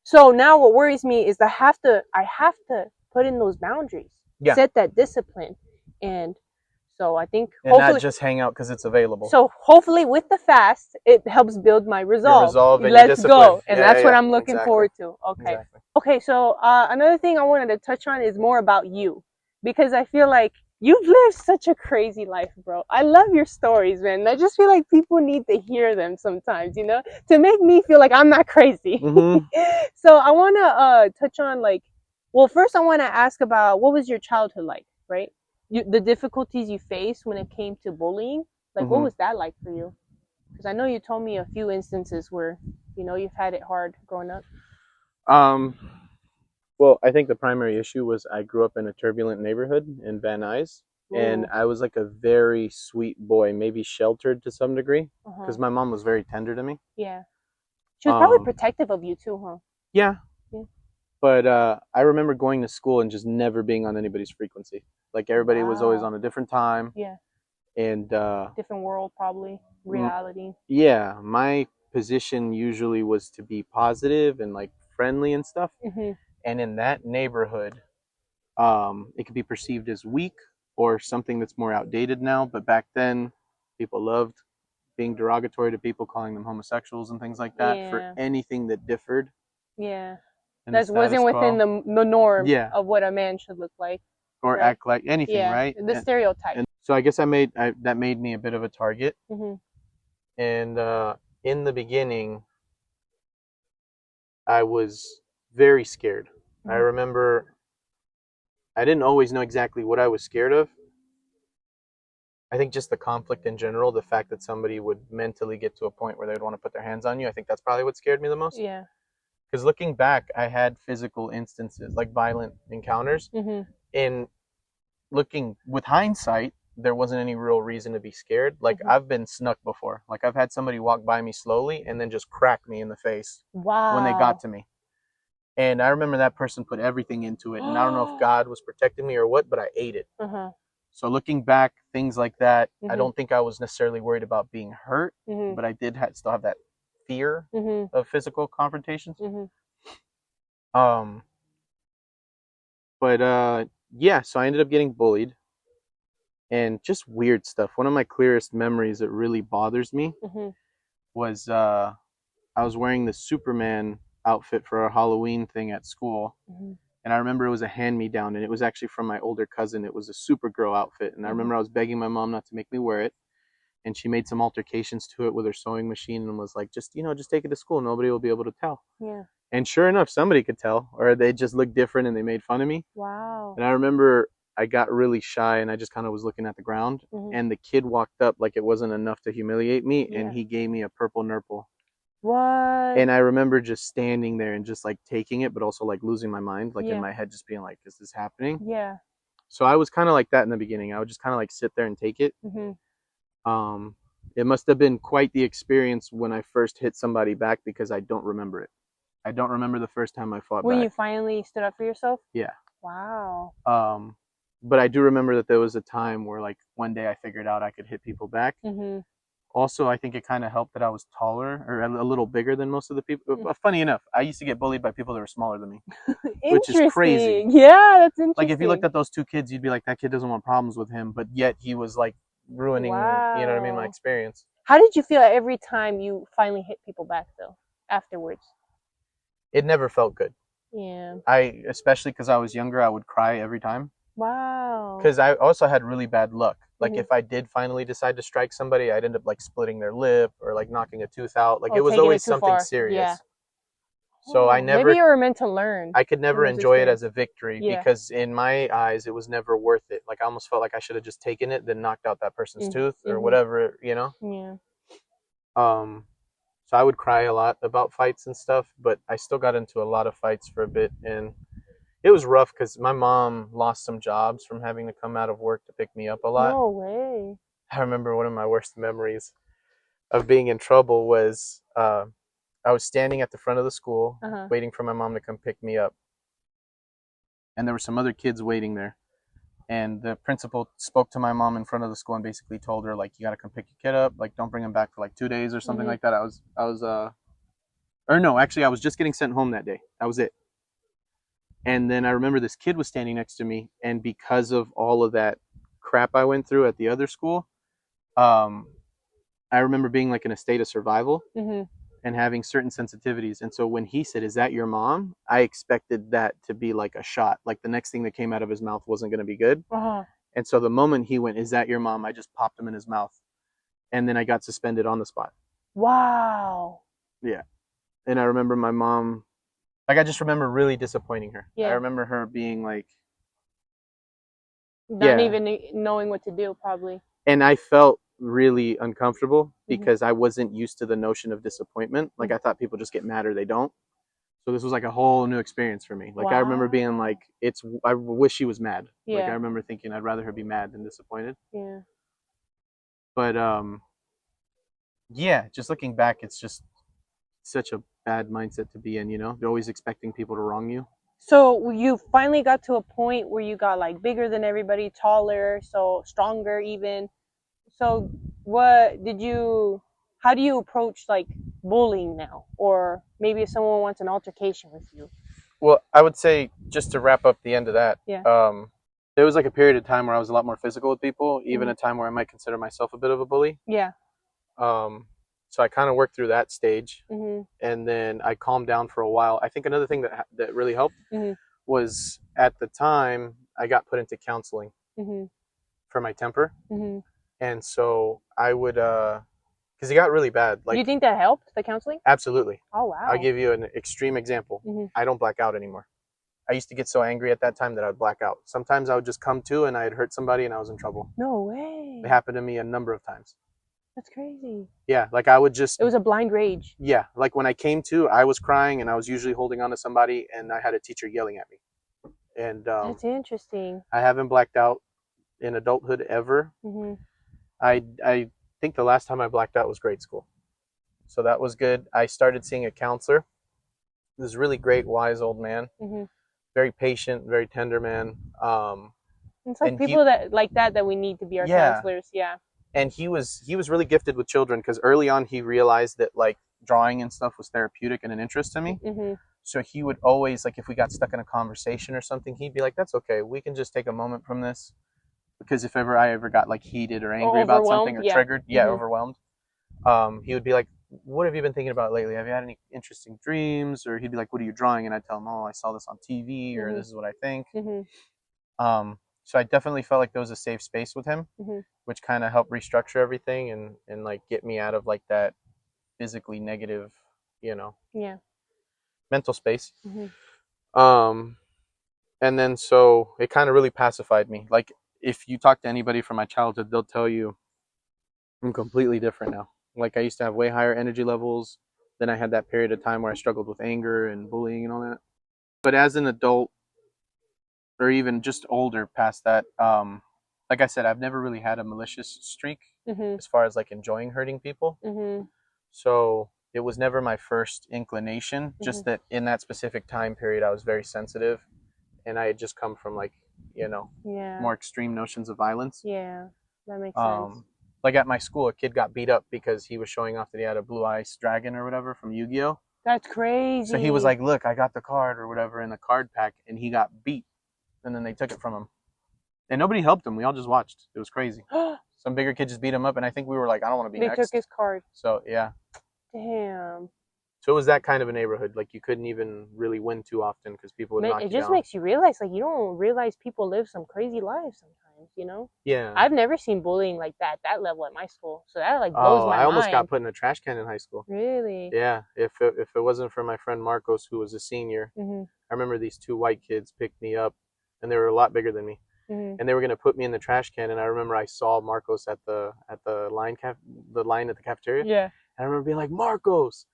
So now what worries me is I have to put in those boundaries, set that discipline, and so I think and not just hang out because it's available. So hopefully with the fast, it helps build my resolve. Your resolve and Let's go, and that's what I'm looking forward to. Okay, okay. So another thing I wanted to touch on is more about you, because I feel like you've lived such a crazy life, bro. I love your stories, man. I just feel like people need to hear them sometimes, you know, to make me feel like I'm not crazy. Mm-hmm. So I want to touch on well, first I want to ask about what was your childhood like, right? The difficulties you faced when it came to bullying. Like, what was that like for you? Because I know you told me a few instances where, you know, you've had it hard growing up. Well, I think the primary issue was I grew up in a turbulent neighborhood in Van Nuys, and I was like a very sweet boy, maybe sheltered to some degree, because my mom was very tender to me. Yeah. She was probably protective of you too, huh? Yeah. But I remember going to school and just never being on anybody's frequency. Like everybody was always on a different time. Yeah. And different world, probably reality. Yeah, my position usually was to be positive and like friendly and stuff. And in that neighborhood, it could be perceived as weak or something that's more outdated now. But back then, people loved being derogatory to people, calling them homosexuals and things like that for anything that differed. Yeah. That wasn't within the norm of what a man should look like. Or act like anything, right? The stereotype. And so I guess that made me a bit of a target. And in the beginning, I was very scared. I remember I didn't always know exactly what I was scared of. I think just the conflict in general, the fact that somebody would mentally get to a point where they'd want to put their hands on you, I think that's probably what scared me the most. Yeah. Because looking back, I had physical instances, like violent encounters. And looking with hindsight, there wasn't any real reason to be scared. Like I've been snuck before. Like I've had somebody walk by me slowly and then just crack me in the face when they got to me. And I remember that person put everything into it. And I don't know if God was protecting me or what, but I ate it. So looking back, things like that, I don't think I was necessarily worried about being hurt, but I did still have that fear of physical confrontations. Yeah, so I ended up getting bullied and just weird stuff. One of my clearest memories that really bothers me was I was wearing the Superman outfit for a Halloween thing at school. And I remember it was a hand-me-down, and it was actually from my older cousin. It was a Supergirl outfit. And I remember I was begging my mom not to make me wear it. And she made some altercations to it with her sewing machine and was like, just take it to school. Nobody will be able to tell. Yeah. And sure enough, somebody could tell, or they just looked different and they made fun of me. Wow. And I remember I got really shy and I just kind of was looking at the ground. And the kid walked up like it wasn't enough to humiliate me. And he gave me a purple nurple. What? And I remember just standing there and just like taking it, but also like losing my mind, like in my head, just being like, is this happening? Yeah. So I was kind of like that in the beginning. I would just kind of like sit there and take it. It must have been quite the experience when I first hit somebody back, because I don't remember it. I don't remember the first time I fought back. When you finally stood up for yourself? Yeah. Wow. But I do remember that there was a time where like one day I figured out I could hit people back. Also, I think it kind of helped that I was taller or a little bigger than most of the people. Funny enough, I used to get bullied by people that were smaller than me, which is crazy. Yeah, that's interesting. Like if you looked at those two kids, you'd be like, that kid doesn't want problems with him, but yet he was like ruining, you know what I mean, my experience. How did you feel every time you finally hit people back though, afterwards? It never felt good. Yeah. Especially because I was younger, I would cry every time. Wow. Because I also had really bad luck. Like if I did finally decide to strike somebody, I'd end up like splitting their lip or like knocking a tooth out. Like it was always something serious. Yeah. So I never, maybe you were meant to learn. I could never enjoy it as a victory because in my eyes, it was never worth it. Like I almost felt like I should have just taken it, then knocked out that person's tooth or whatever, you know? Yeah. So I would cry a lot about fights and stuff, but I still got into a lot of fights for a bit. And it was rough because my mom lost some jobs from having to come out of work to pick me up a lot. No way. I remember one of my worst memories of being in trouble was I was standing at the front of the school waiting for my mom to come pick me up. And there were some other kids waiting there. And the principal spoke to my mom in front of the school and basically told her, like, you got to come pick your kid up. Like, don't bring him back for like 2 days or something like that. I was, or no, actually, I was just getting sent home that day. That was it. And then I remember this kid was standing next to me. And because of all of that crap I went through at the other school, I remember being like in a state of survival and having certain sensitivities. And so when he said, "Is that your mom?" I expected that to be like a shot. Like the next thing that came out of his mouth wasn't going to be good. And so the moment he went, "Is that your mom?" I just popped him in his mouth. And then I got suspended on the spot. Wow. Yeah. And I remember my mom, like I just remember really disappointing her. Yeah. I remember her being like, not even knowing what to do, probably. And I felt really uncomfortable because I wasn't used to the notion of disappointment. Like I thought people just get mad or they don't. So this was like a whole new experience for me. Like I remember being like, I wish she was mad. Like I remember thinking I'd rather her be mad than disappointed. Yeah. But yeah, just looking back, it's just such a bad mindset to be in, you know? They're always expecting people to wrong you. So you finally got to a point where you got like bigger than everybody, taller, so stronger even. So how do you approach like bullying now? Or maybe if someone wants an altercation with you? Well, I would say just to wrap up the end of that, Yeah. There was like a period of time where I was a lot more physical with people, even a time where I might consider myself a bit of a bully. Yeah. So I kind of worked through that stage, and then I calmed down for a while. I think another thing that really helped was at the time I got put into counseling for my temper, and so I would, because it got really bad. Like, do you think that helped, the counseling? Absolutely. Oh wow! I'll give you an extreme example. I don't black out anymore. I used to get so angry at that time that I'd black out. Sometimes I would just come to and I had hurt somebody and I was in trouble. No way! It happened to me a number of times. That's crazy. Yeah, like I would just... It was a blind rage. Yeah, like when I came to, I was crying and I was usually holding on to somebody and I had a teacher yelling at me. And that's interesting. I haven't blacked out in adulthood ever. I think the last time I blacked out was grade school. So that was good. I started seeing a counselor. This really great, wise old man. Very patient, very tender man. It's like people that we need to be our counselors. Yeah. And he was really gifted with children because early on he realized that like drawing and stuff was therapeutic and an interest to me. So he would always, like if we got stuck in a conversation or something, he'd be like, "That's okay. We can just take a moment from this." Because if I ever got like heated or angry about something or triggered, overwhelmed, he would be like, "What have you been thinking about lately? Have you had any interesting dreams?" Or he'd be like, "What are you drawing?" And I'd tell him, "Oh, I saw this on TV," or "This is what I think." So I definitely felt like there was a safe space with him, which kind of helped restructure everything and like get me out of like that physically negative, mental space. And then so it kind of really pacified me. Like if you talk to anybody from my childhood, they'll tell you I'm completely different now. Like I used to have way higher energy levels. Then I had that period of time where I struggled with anger and bullying and all that. But as an adult, or even just older past that, like I said, I've never really had a malicious streak as far as like enjoying hurting people. So it was never my first inclination, just that in that specific time period, I was very sensitive and I had just come from like, more extreme notions of violence. Yeah, that makes sense. Like at my school, a kid got beat up because he was showing off that he had a blue ice dragon or whatever from Yu-Gi-Oh! That's crazy. So he was like, "Look, I got the card or whatever in the card pack," and he got beat. And then they took it from him. And nobody helped him. We all just watched. It was crazy. Some bigger kid just beat him up, and I think we were like, I don't want to be next. They took his card. So, yeah. Damn. So it was that kind of a neighborhood. Like, you couldn't even really win too often because people would knock you down. It just makes you realize, like, you don't realize people live some crazy lives sometimes. sometimes, you know? Yeah. I've never seen bullying like that level at my school. So that like blows my I almost mind. got put in a trash can in high school. Really? Yeah. If it wasn't for my friend Marcos, who was a senior, I remember these two white kids picked me up, and they were a lot bigger than me. And they were gonna put me in the trash can, and I remember I saw Marcos at the line at the cafeteria. Yeah. And I remember being like, Marcos,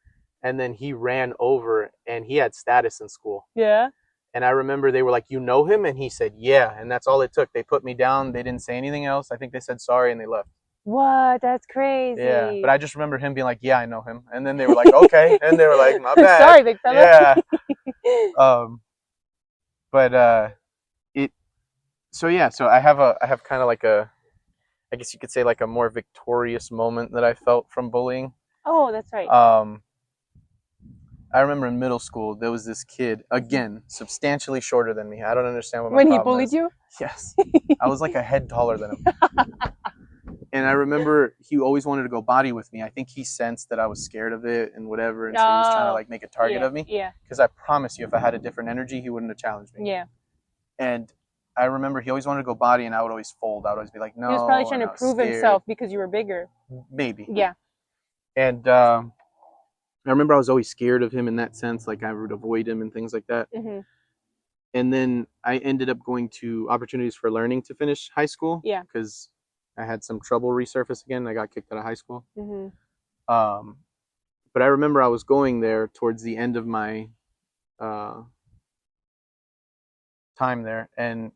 and then he ran over, and he had status in school. Yeah. And I remember they were like, you know him? And he said, yeah. And that's all it took. They put me down. They didn't say anything else. I think they said sorry, and they left. What? That's crazy. Yeah. But I just remember him being like, yeah, I know him. And then they were like, okay. And they were like, my bad. Sorry, big fella. Yeah. So I have kind of like I guess you could say like a more victorious moment that I felt from bullying. Oh, that's right. I remember in middle school there was this kid, again, substantially shorter than me. I don't understand what my when he problem bullied is. you? Yes. I was like a head taller than him. And I remember he always wanted to go body with me. I think he sensed that I was scared of it and whatever, and so he was trying to like make a target of me. Yeah. Because I promise you, if I had a different energy, he wouldn't have challenged me. Yeah. And I remember he always wanted to go body, and I would always fold. I would always be like, no. He was probably trying to prove himself because you were bigger. Maybe. Yeah. And I remember I was always scared of him in that sense, like I would avoid him and things like that. And then I ended up going to Opportunities for Learning to finish high school. Yeah. Because I had some trouble resurface again. I got kicked out of high school. But I remember I was going there towards the end of my time there, and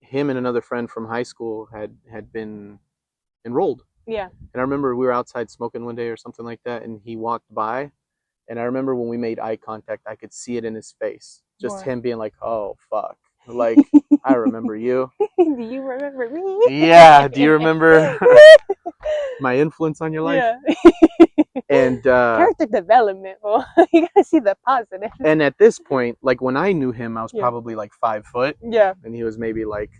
him and another friend from high school had been enrolled. Yeah. And I remember we were outside smoking one day or something like that, and he walked by, and I remember when we made eye contact, I could see it in his face. Just him being like, oh, fuck. Like, I remember you. Do you remember me? Yeah. Do you remember my influence on your life? Yeah. And character development. Well, you gotta see the positive. And at this point, like when I knew him, I was probably like 5 foot. Yeah. And he was maybe like,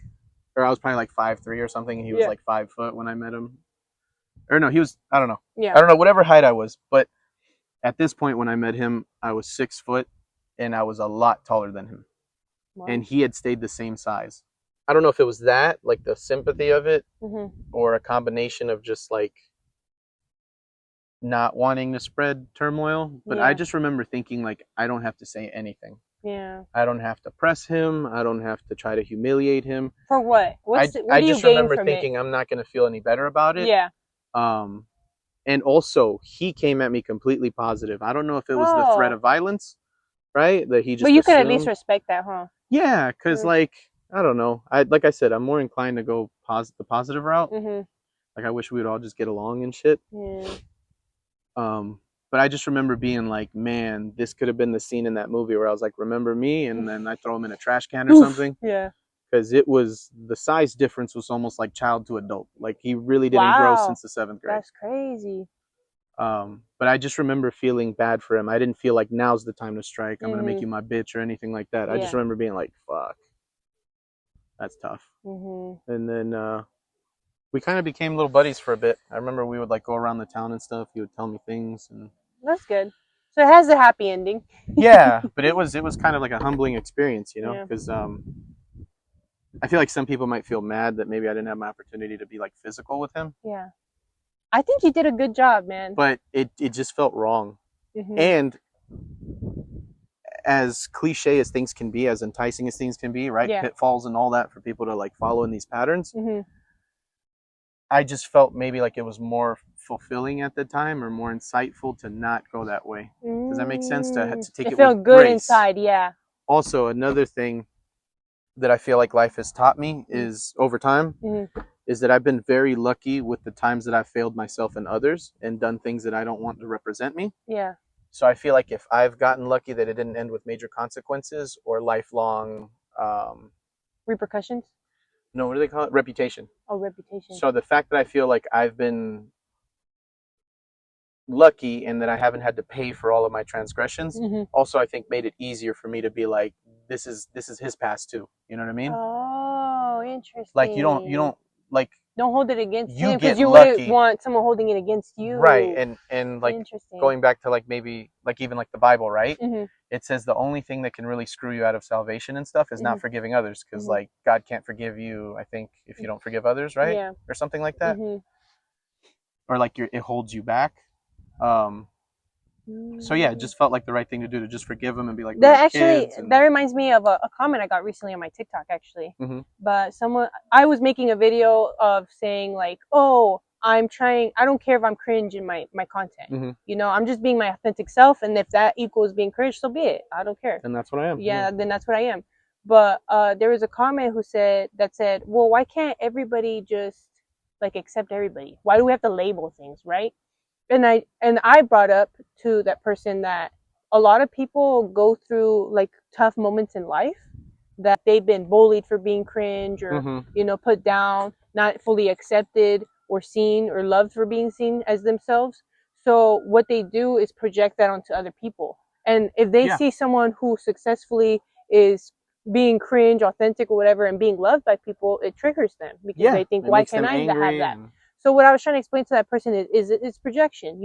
or I was probably like 5'3" or something, and he was like 5 foot when I met him. Or no, he was, I don't know. Yeah. I don't know, whatever height I was. But at this point when I met him, I was 6 foot, and I was a lot taller than him. Wow. And he had stayed the same size. I don't know if it was that, like the sympathy of it, or a combination of just like not wanting to spread turmoil. But I just remember thinking, like, I don't have to say anything. Yeah. I don't have to press him. I don't have to try to humiliate him. For what? What I do you just gain remember from thinking it? I'm not going to feel any better about it. Yeah. And also, he came at me completely positive. I don't know if it was the threat of violence, right? That he just. But you assumed. could at least respect that, huh? Yeah, because like, I don't know. Like I said, I'm more inclined to go the positive route. Like, I wish we would all just get along and shit. Yeah. But I just remember being like, man, this could have been the scene in that movie where I was like, remember me? And then I throw him in a trash can or something. Yeah. Because it was, the size difference was almost like child to adult. Like, he really didn't grow since the 7th grade. That's crazy. But I just remember feeling bad for him. I didn't feel like now's the time to strike. I'm going to make you my bitch or anything like that. I just remember being like, fuck, that's tough. And then we kind of became little buddies for a bit. I remember we would like go around the town and stuff. He would tell me things, and that's good. So it has a happy ending. Yeah, but it was kind of like a humbling experience, you know, because I feel like some people might feel mad that maybe I didn't have my opportunity to be like physical with him. Yeah, I think you did a good job, man. But it just felt wrong. And as cliche as things can be, as enticing as things can be, right? Pitfalls and all that for people to like follow in these patterns. I just felt maybe like it was more fulfilling at the time, or more insightful to not go that way. Does that make sense? To take it feel with good grace. Inside, yeah. Also, another thing that I feel like life has taught me is, over time, is that I've been very lucky with the times that I've failed myself and others and done things that I don't want to represent me. Yeah. So I feel like if I've gotten lucky that it didn't end with major consequences or lifelong repercussions. No, what do they call it? Reputation. Oh, reputation. So the fact that I feel like I've been lucky and that I haven't had to pay for all of my transgressions, also I think made it easier for me to be like, this is his past too. You know what I mean? Oh, interesting. Like you don't like, Don't hold it against you him, get because you lucky. wouldn't want someone holding it against you. Right. And like Interesting. going back to like maybe like even like the Bible, right? Mm-hmm. It says the only thing that can really screw you out of salvation and stuff is not forgiving others, because Mm-hmm. like God can't forgive you, I think, if you don't forgive others, right? Yeah. Or something like that. Mm-hmm. Or like it holds you back. So yeah, it just felt like the right thing to do, to just forgive them and be like, that actually kids. And... that reminds me of a comment I got recently on my TikTok, actually. Mm-hmm. But I was making a video of saying like, oh, I don't care if I'm cringe in my content. Mm-hmm. You know, I'm just being my authentic self, and if that equals being cringe, so be it. I don't care. And that's what I am. Yeah, then that's what I am. But there was a comment that said, well, why can't everybody just like accept everybody? Why do we have to label things, right? And I brought up to that person that a lot of people go through like tough moments in life, that they've been bullied for being cringe, or put down, not fully accepted or seen or loved for being seen as themselves. So what they do is project that onto other people. And if they see someone who successfully is being cringe, authentic, or whatever, and being loved by people, it triggers them, because they think, why can't I have that? So what I was trying to explain to that person is it's projection,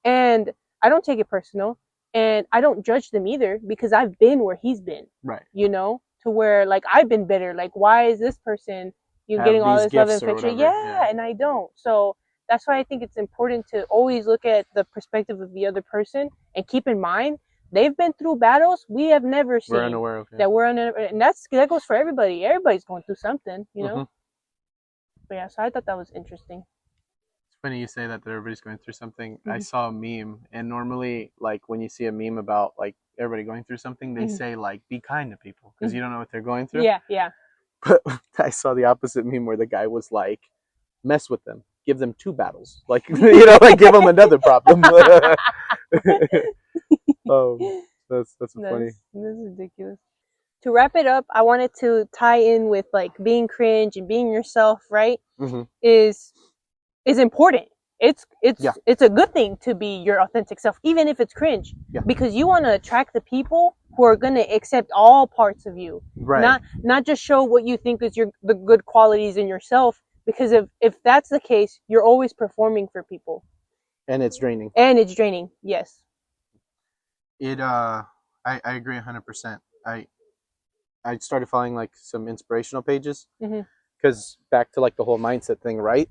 and I don't take it personal, and I don't judge them either, because I've been where he's been, right? To where like I've been bitter, like why is this person getting all this love and affection? Yeah, and I don't. So that's why I think it's important to always look at the perspective of the other person, and keep in mind they've been through battles we have never seen. We're unaware of. That we're unaware, and that goes for everybody. Everybody's going through something, But yeah, so I thought that was interesting. It's funny you say that everybody's going through something. I saw a meme, and normally, like when you see a meme about like everybody going through something, they say like, be kind to people, because you don't know what they're going through. Yeah. But I saw the opposite meme where the guy was like, mess with them, give them 2 battles, like like give them another problem. That's funny. That's ridiculous. To wrap it up, I wanted to tie in with like being cringe and being yourself, right? Is important. It's a good thing to be your authentic self, even if it's cringe, because you want to attract the people who are going to accept all parts of you, right? Not just show what you think is the good qualities in yourself, because if that's the case, you're always performing for people, and it's draining. Yes. I agree 100%. I started following like some inspirational pages, because back to like the whole mindset thing, right?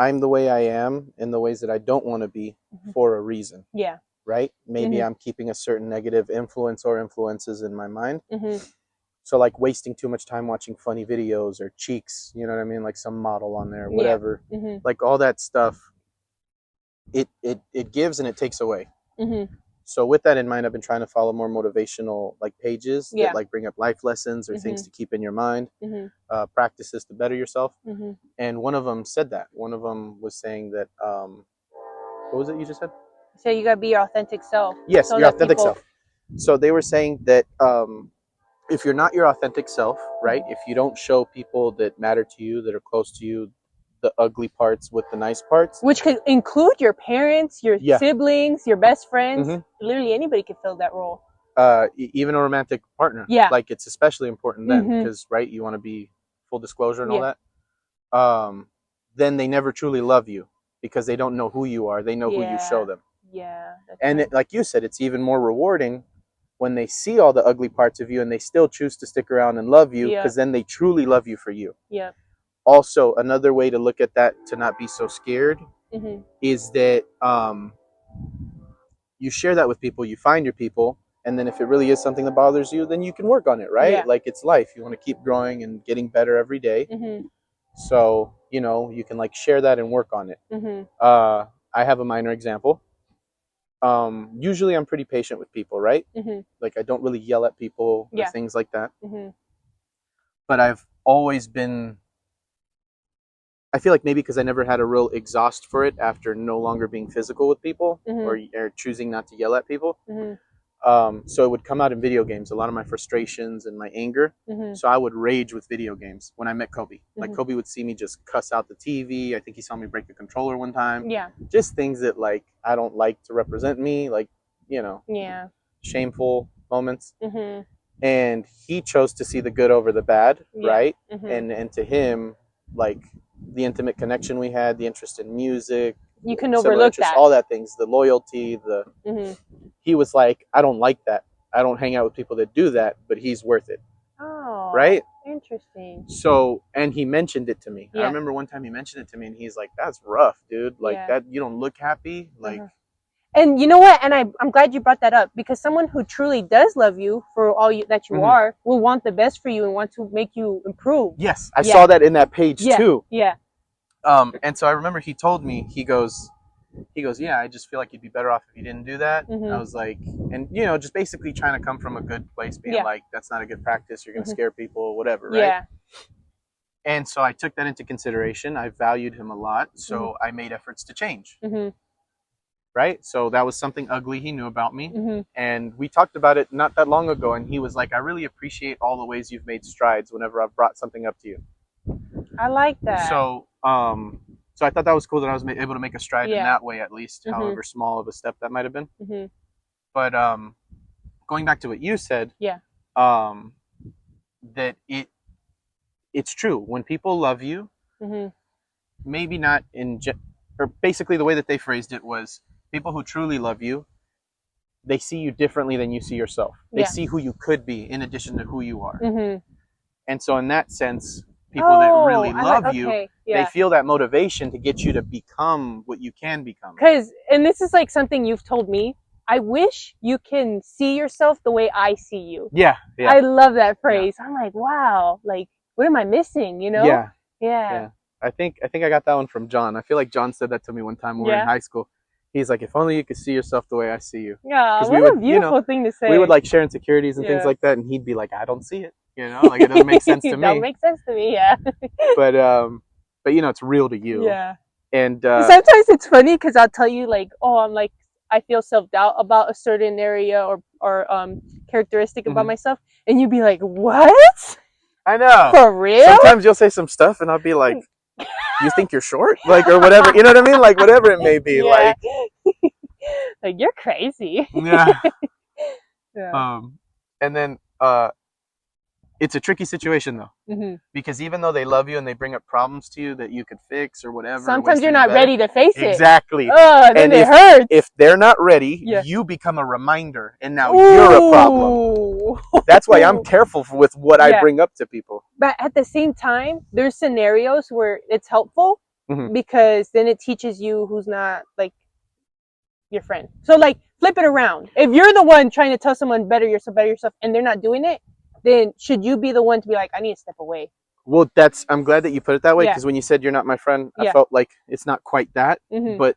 I'm the way I am in the ways that I don't want to be for a reason. Yeah. Right? Maybe I'm keeping a certain negative influence or influences in my mind. So like wasting too much time watching funny videos or cheeks, you know what I mean? Like some model on there, whatever. Like all that stuff, it gives and it takes away. So with that in mind, I've been trying to follow more motivational like pages that like bring up life lessons or things to keep in your mind, practices to better yourself. And one of them said that. One of them was saying that, what was it you just said? So you gotta be your authentic self. Yes, your authentic self. So they were saying that if you're not your authentic self, right? If you don't show people that matter to you, that are close to you, the ugly parts with the nice parts, which could include your parents, your siblings, your best friends. Literally anybody could fill that role. Even a romantic partner. Like it's especially important then, because right, you want to be full disclosure and all that. Then they never truly love you, because they don't know who you are. They know who you show them. Yeah. And like you said, it's even more rewarding when they see all the ugly parts of you and they still choose to stick around and love you, because then they truly love you for you. Yeah. Also, another way to look at that, to not be so scared, is that you share that with people, you find your people, and then if it really is something that bothers you, then you can work on it, right? Like it's life. You want to keep growing and getting better every day. So, you can like share that and work on it. I have a minor example. Usually I'm pretty patient with people, right? Like I don't really yell at people or things like that. But I've always been, I feel like maybe because I never had a real exhaust for it after no longer being physical with people, or choosing not to yell at people. So it would come out in video games, a lot of my frustrations and my anger. So I would rage with video games when I met Kobe. Like Kobe would see me just cuss out the TV. I think he saw me break the controller one time. Just things that like I don't like to represent me, like, shameful moments. And he chose to see the good over the bad, right? And to him, like, the intimate connection we had, the interest in music, You can similar overlook interests, that. all that things, the loyalty, the he was like, I don't like that. I don't hang out with people that do that, but he's worth it. Oh, right? Interesting. So, and he mentioned it to me. Yeah. I remember one time he mentioned it to me, and he's like, "That's rough, dude. Like Yeah. that, you don't look happy." Like, and you know what? And I'm glad you brought that up, because someone who truly does love you for all that you are will want the best for you and want to make you improve. Yes, I saw that in that page too. Yeah. And so I remember he told me, he goes, yeah, I just feel like you'd be better off if you didn't do that. I was like, and you know, just basically trying to come from a good place, being like, that's not a good practice. You're gonna scare people, whatever, right? Yeah. And so I took that into consideration. I valued him a lot, so I made efforts to change. Right? So that was something ugly he knew about me. And we talked about it not that long ago, and he was like, I really appreciate all the ways you've made strides whenever I've brought something up to you. I like that. So so I thought that was cool that I was able to make a stride in that way, at least, however small of a step that might have been. But going back to what you said, that it's true. When people love you, maybe not or basically the way that they phrased it was, people who truly love you, they see you differently than you see yourself. They see who you could be in addition to who you are. And so in that sense, people that really love you, they feel that motivation to get you to become what you can become. And this is like something you've told me. I wish you can see yourself the way I see you. Yeah. I love that phrase. I'm like, wow, like, what am I missing? You know? Yeah. I think I got that one from John. I feel like John said that to me one time when we were in high school. He's like, if only you could see yourself the way I see you. Yeah, what a beautiful thing to say. We would like share insecurities and things like that, and he'd be like, I don't see it. You know, like it doesn't make sense to me. It don't make sense to me, yeah. But you know, it's real to you. Yeah. And sometimes it's funny because I'll tell you like, oh, I'm like, I feel self-doubt about a certain area or characteristic about myself, and you'd be like, what? I know. For real? Sometimes you'll say some stuff, and I'll be like, you think you're short? Like, or whatever. You know what I mean? Like, whatever it may be. Like, like, you're crazy. Yeah. And then it's a tricky situation though, because even though they love you and they bring up problems to you that you could fix or whatever, sometimes you're not ready to face it. Exactly. And it hurts. If they're not ready, you become a reminder, and now you're a problem. That's why I'm careful with what I bring up to people. But at the same time, there's scenarios where it's helpful because then it teaches you who's not like your friend. So like, flip it around. If you're the one trying to tell someone better yourself, and they're not doing it, then should you be the one to be like, I need to step away? Well, I'm glad that you put it that way, because when you said you're not my friend, I felt like it's not quite that. But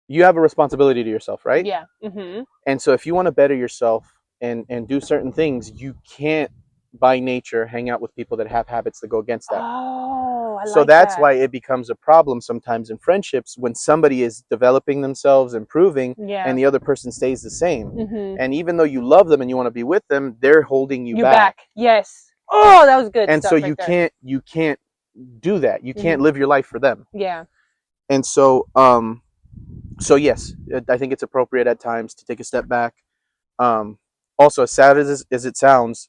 you have a responsibility to yourself, right? Yeah. And so if you want to better yourself and do certain things, you can't by nature hang out with people that have habits that go against that. Oh, I so like that's that. why it becomes a problem sometimes in friendships when somebody is developing themselves, improving, and the other person stays the same. And even though you love them and you want to be with them, they're holding you back. Yes. Oh, that was good. And so you can't do that. You can't live your life for them. Yeah. And so so yes, I think it's appropriate at times to take a step back. Also, as sad as it sounds,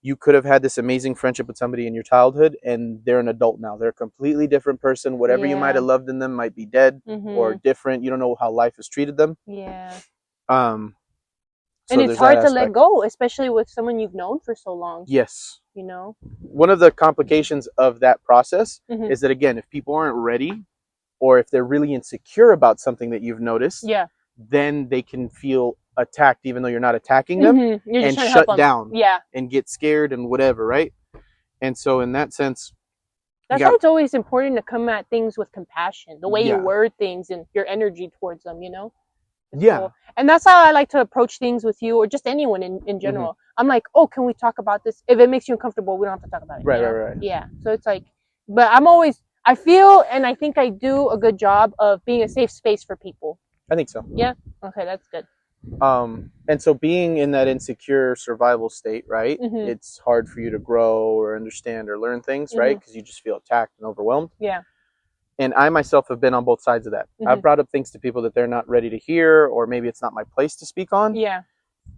you could have had this amazing friendship with somebody in your childhood, and they're an adult now. They're a completely different person. Whatever you might have loved in them might be dead or different. You don't know how life has treated them. Yeah. So and it's hard to let go, especially with someone you've known for so long. Yes. You know? One of the complications of that process is that, again, if people aren't ready, or if they're really insecure about something that you've noticed, then they can feel attacked even though you're not attacking them, and shut down and get scared and whatever, right? And so in that sense, that's why it's always important to come at things with compassion, the way you word things and your energy towards them, you know? So, and that's how I like to approach things with you, or just anyone in general. I'm like, oh, can we talk about this? If it makes you uncomfortable, we don't have to talk about it. Right. Yeah. So it's like, but I feel and I think I do a good job of being a safe space for people. I think so. Yeah. Okay, that's good. And so being in that insecure survival state, right? It's hard for you to grow or understand or learn things, right? Because you just feel attacked and overwhelmed. Yeah. And I myself have been on both sides of that. I've brought up things to people that they're not ready to hear, or maybe it's not my place to speak on. Yeah.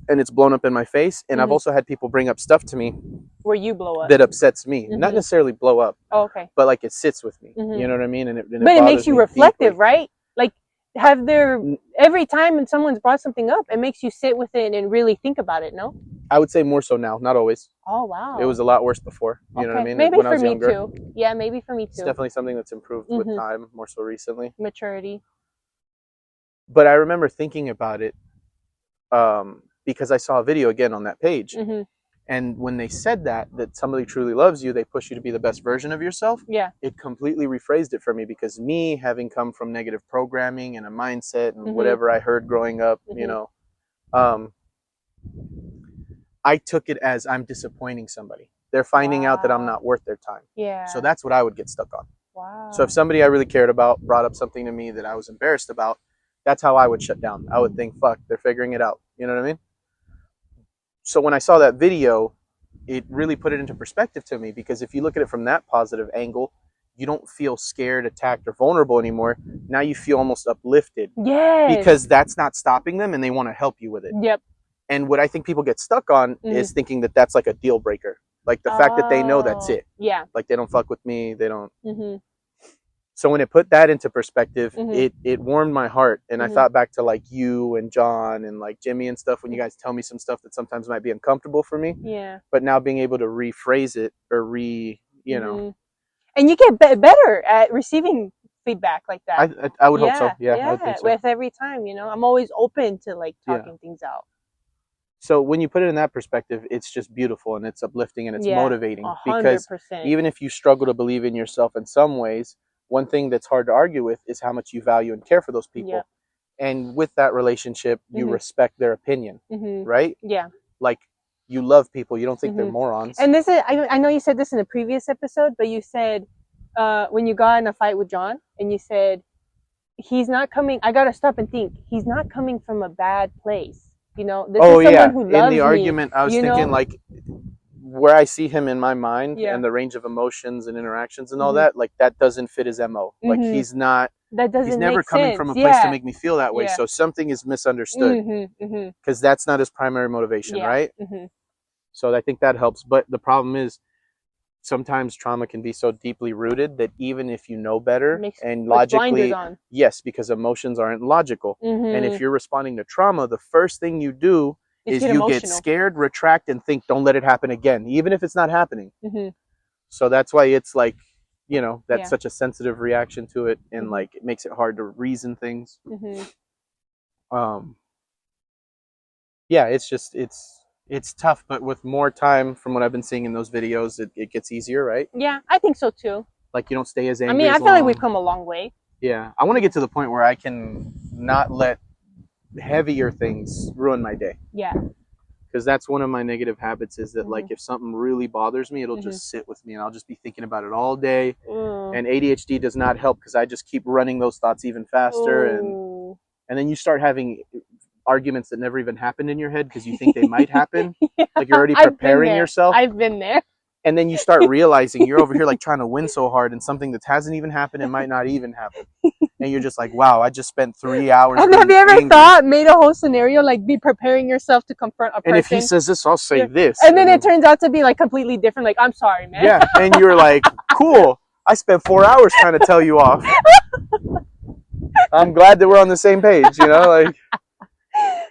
and it's blown up in my face. And I've also had people bring up stuff to me where you blow up that upsets me. Not necessarily blow up. Oh, okay. But like it sits with me. You know what I mean? And but it makes you reflective, deeply. right? Like have there every time when someone's brought something up, it makes you sit with it and really think about it, no? I would say more so now, not always. Oh wow. It was a lot worse before. You know what I mean? Maybe when for I was me younger. too. Yeah, maybe for me too. It's definitely something that's improved with time, more so recently. Maturity. But I remember thinking about it because I saw a video again on that page. And when they said that somebody truly loves you, they push you to be the best version of yourself. Yeah. It completely rephrased it for me, because me having come from negative programming and a mindset and whatever I heard growing up, you know, I took it as I'm disappointing somebody. They're finding out that I'm not worth their time. Yeah. So that's what I would get stuck on. Wow. So if somebody I really cared about brought up something to me that I was embarrassed about, that's how I would shut down. I would think, fuck, they're figuring it out. You know what I mean? So when I saw that video, it really put it into perspective to me, because if you look at it from that positive angle, you don't feel scared, attacked, or vulnerable anymore. Now you feel almost uplifted. Yes. Because that's not stopping them and they want to help you with it. Yep. And what I think people get stuck on is thinking that that's like a deal breaker. Like the fact that they know that's it. Yeah. Like they don't fuck with me. They don't. So when it put that into perspective, it warmed my heart. And I thought back to like you and John and like Jimmy and stuff, when you guys tell me some stuff that sometimes might be uncomfortable for me. Yeah. But now being able to rephrase it or you know. And you get better at receiving feedback like that. I would hope so. Yeah, I would think so. With every time, you know, I'm always open to like talking things out. So when you put it in that perspective, it's just beautiful and it's uplifting and it's motivating. 100%. Because even if you struggle to believe in yourself in some ways, one thing that's hard to argue with is how much you value and care for those people. And with that relationship, you respect their opinion, right? Yeah. Like you love people. You don't think they're morons. And this is, I know you said this in a previous episode, but you said when you got in a fight with John and you said, he's not coming, I got to stop and think, he's not coming from a bad place. You know, this is someone who loves in the argument, I was thinking like where I see him in my mind and the range of emotions and interactions and all that, like that doesn't fit his MO. Like he's not, he's never coming from a place to make me feel that way. So something is misunderstood because that's not his primary motivation, right? So I think that helps. But the problem is sometimes trauma can be so deeply rooted that even if you know better and logically, yes, because emotions aren't logical. And if you're responding to trauma, the first thing you do is you get scared, retract, and think, don't let it happen again, even if it's not happening. So that's why it's like, you know, that's such a sensitive reaction to it. And like, it makes it hard to reason things. Yeah, it's just, it's tough, but with more time, from what I've been seeing in those videos, it gets easier, right? Yeah, I think so too. Like you don't stay as angry. I mean, I feel like we've come a long way. Yeah, I want to get to the point where I can not let heavier things ruin my day. Yeah. Because that's one of my negative habits is that like if something really bothers me, it'll just sit with me and I'll just be thinking about it all day. And ADHD does not help because I just keep running those thoughts even faster. And then you start having arguments that never even happened in your head because you think they might happen. Like you're already preparing yourself. I've been there. And then you start realizing you're over here like trying to win so hard and something that hasn't even happened and might not even happen. And you're just like, wow, I just spent 3 hours. And have you ever made a whole scenario, like be preparing yourself to confront a person? And if he says this, I'll say this. And then it turns out to be like completely different. Like, I'm sorry, man. Yeah. And you're like, cool. I spent 4 hours trying to tell you off. I'm glad that we're on the same page, you know, like.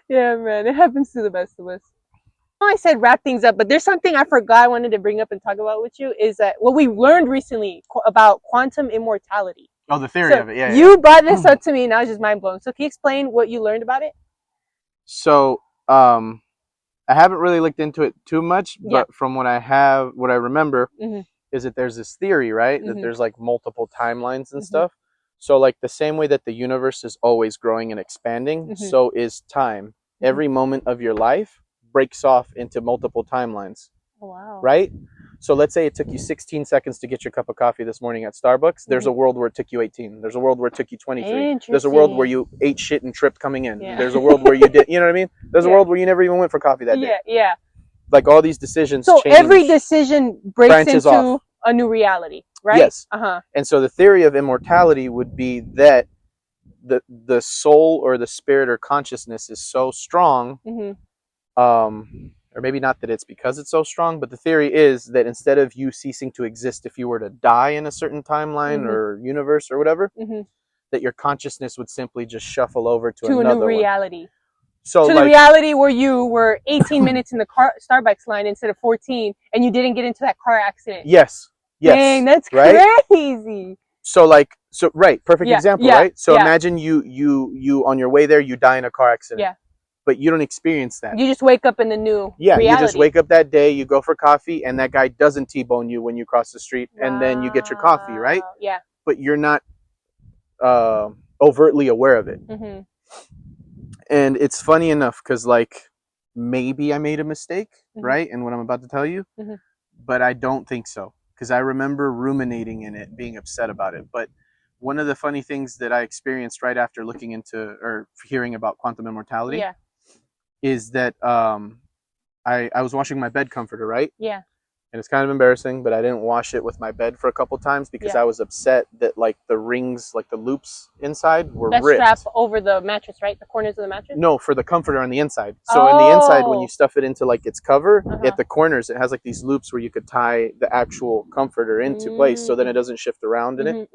Yeah, man, it happens to the best of us. I said wrap things up, but there's something I forgot I wanted to bring up and talk about with you is that what we learned recently about quantum immortality. Oh, the theory of it, yeah. You brought this up to me and I was just mind blown. So can you explain what you learned about it? So, I haven't really looked into it too much, but from what I remember is that there's this theory, right? That there's like multiple timelines and stuff. So like the same way that the universe is always growing and expanding, so is time. Every moment of your life breaks off into multiple timelines. Oh, wow. Right? So let's say it took you 16 seconds to get your cup of coffee this morning at Starbucks. There's a world where it took you 18. There's a world where it took you 23. There's a world where you ate shit and tripped coming in. Yeah. There's a world where you did, you know what I mean? There's a world where you never even went for coffee that day. Yeah. Like all these decisions change. So every decision breaks into a new reality, right? Yes. And so the theory of immortality would be that the soul or the spirit or consciousness is so strong or maybe not that it's because it's so strong, but the theory is that instead of you ceasing to exist if you were to die in a certain timeline or universe or whatever, that your consciousness would simply just shuffle over to a another new reality. One. So to the reality where you were 18 minutes in the Starbucks line instead of 14, and you didn't get into that car accident. Yes. Dang, that's right? crazy. So right, perfect example, right? So imagine you on your way there, you die in a car accident. Yeah. But you don't experience that. You just wake up in the new reality. You just wake up that day, you go for coffee, and that guy doesn't T-bone you when you cross the street, and then you get your coffee, right? Yeah. But you're not overtly aware of it. And it's funny enough because, like, maybe I made a mistake, right? And what I'm about to tell you, but I don't think so, because I remember ruminating in it, being upset about it. But one of the funny things that I experienced right after looking into or hearing about quantum immortality is that I was washing my bed comforter, right? Yeah. And it's kind of embarrassing, but I didn't wash it with my bed for a couple times because I was upset that, like, the rings, like the loops inside were ripped. That strap over the mattress, right? The corners of the mattress? No, for the comforter on the inside. So in the inside, when you stuff it into, like, its cover, at the corners, it has, like, these loops where you could tie the actual comforter into place so then it doesn't shift around in it.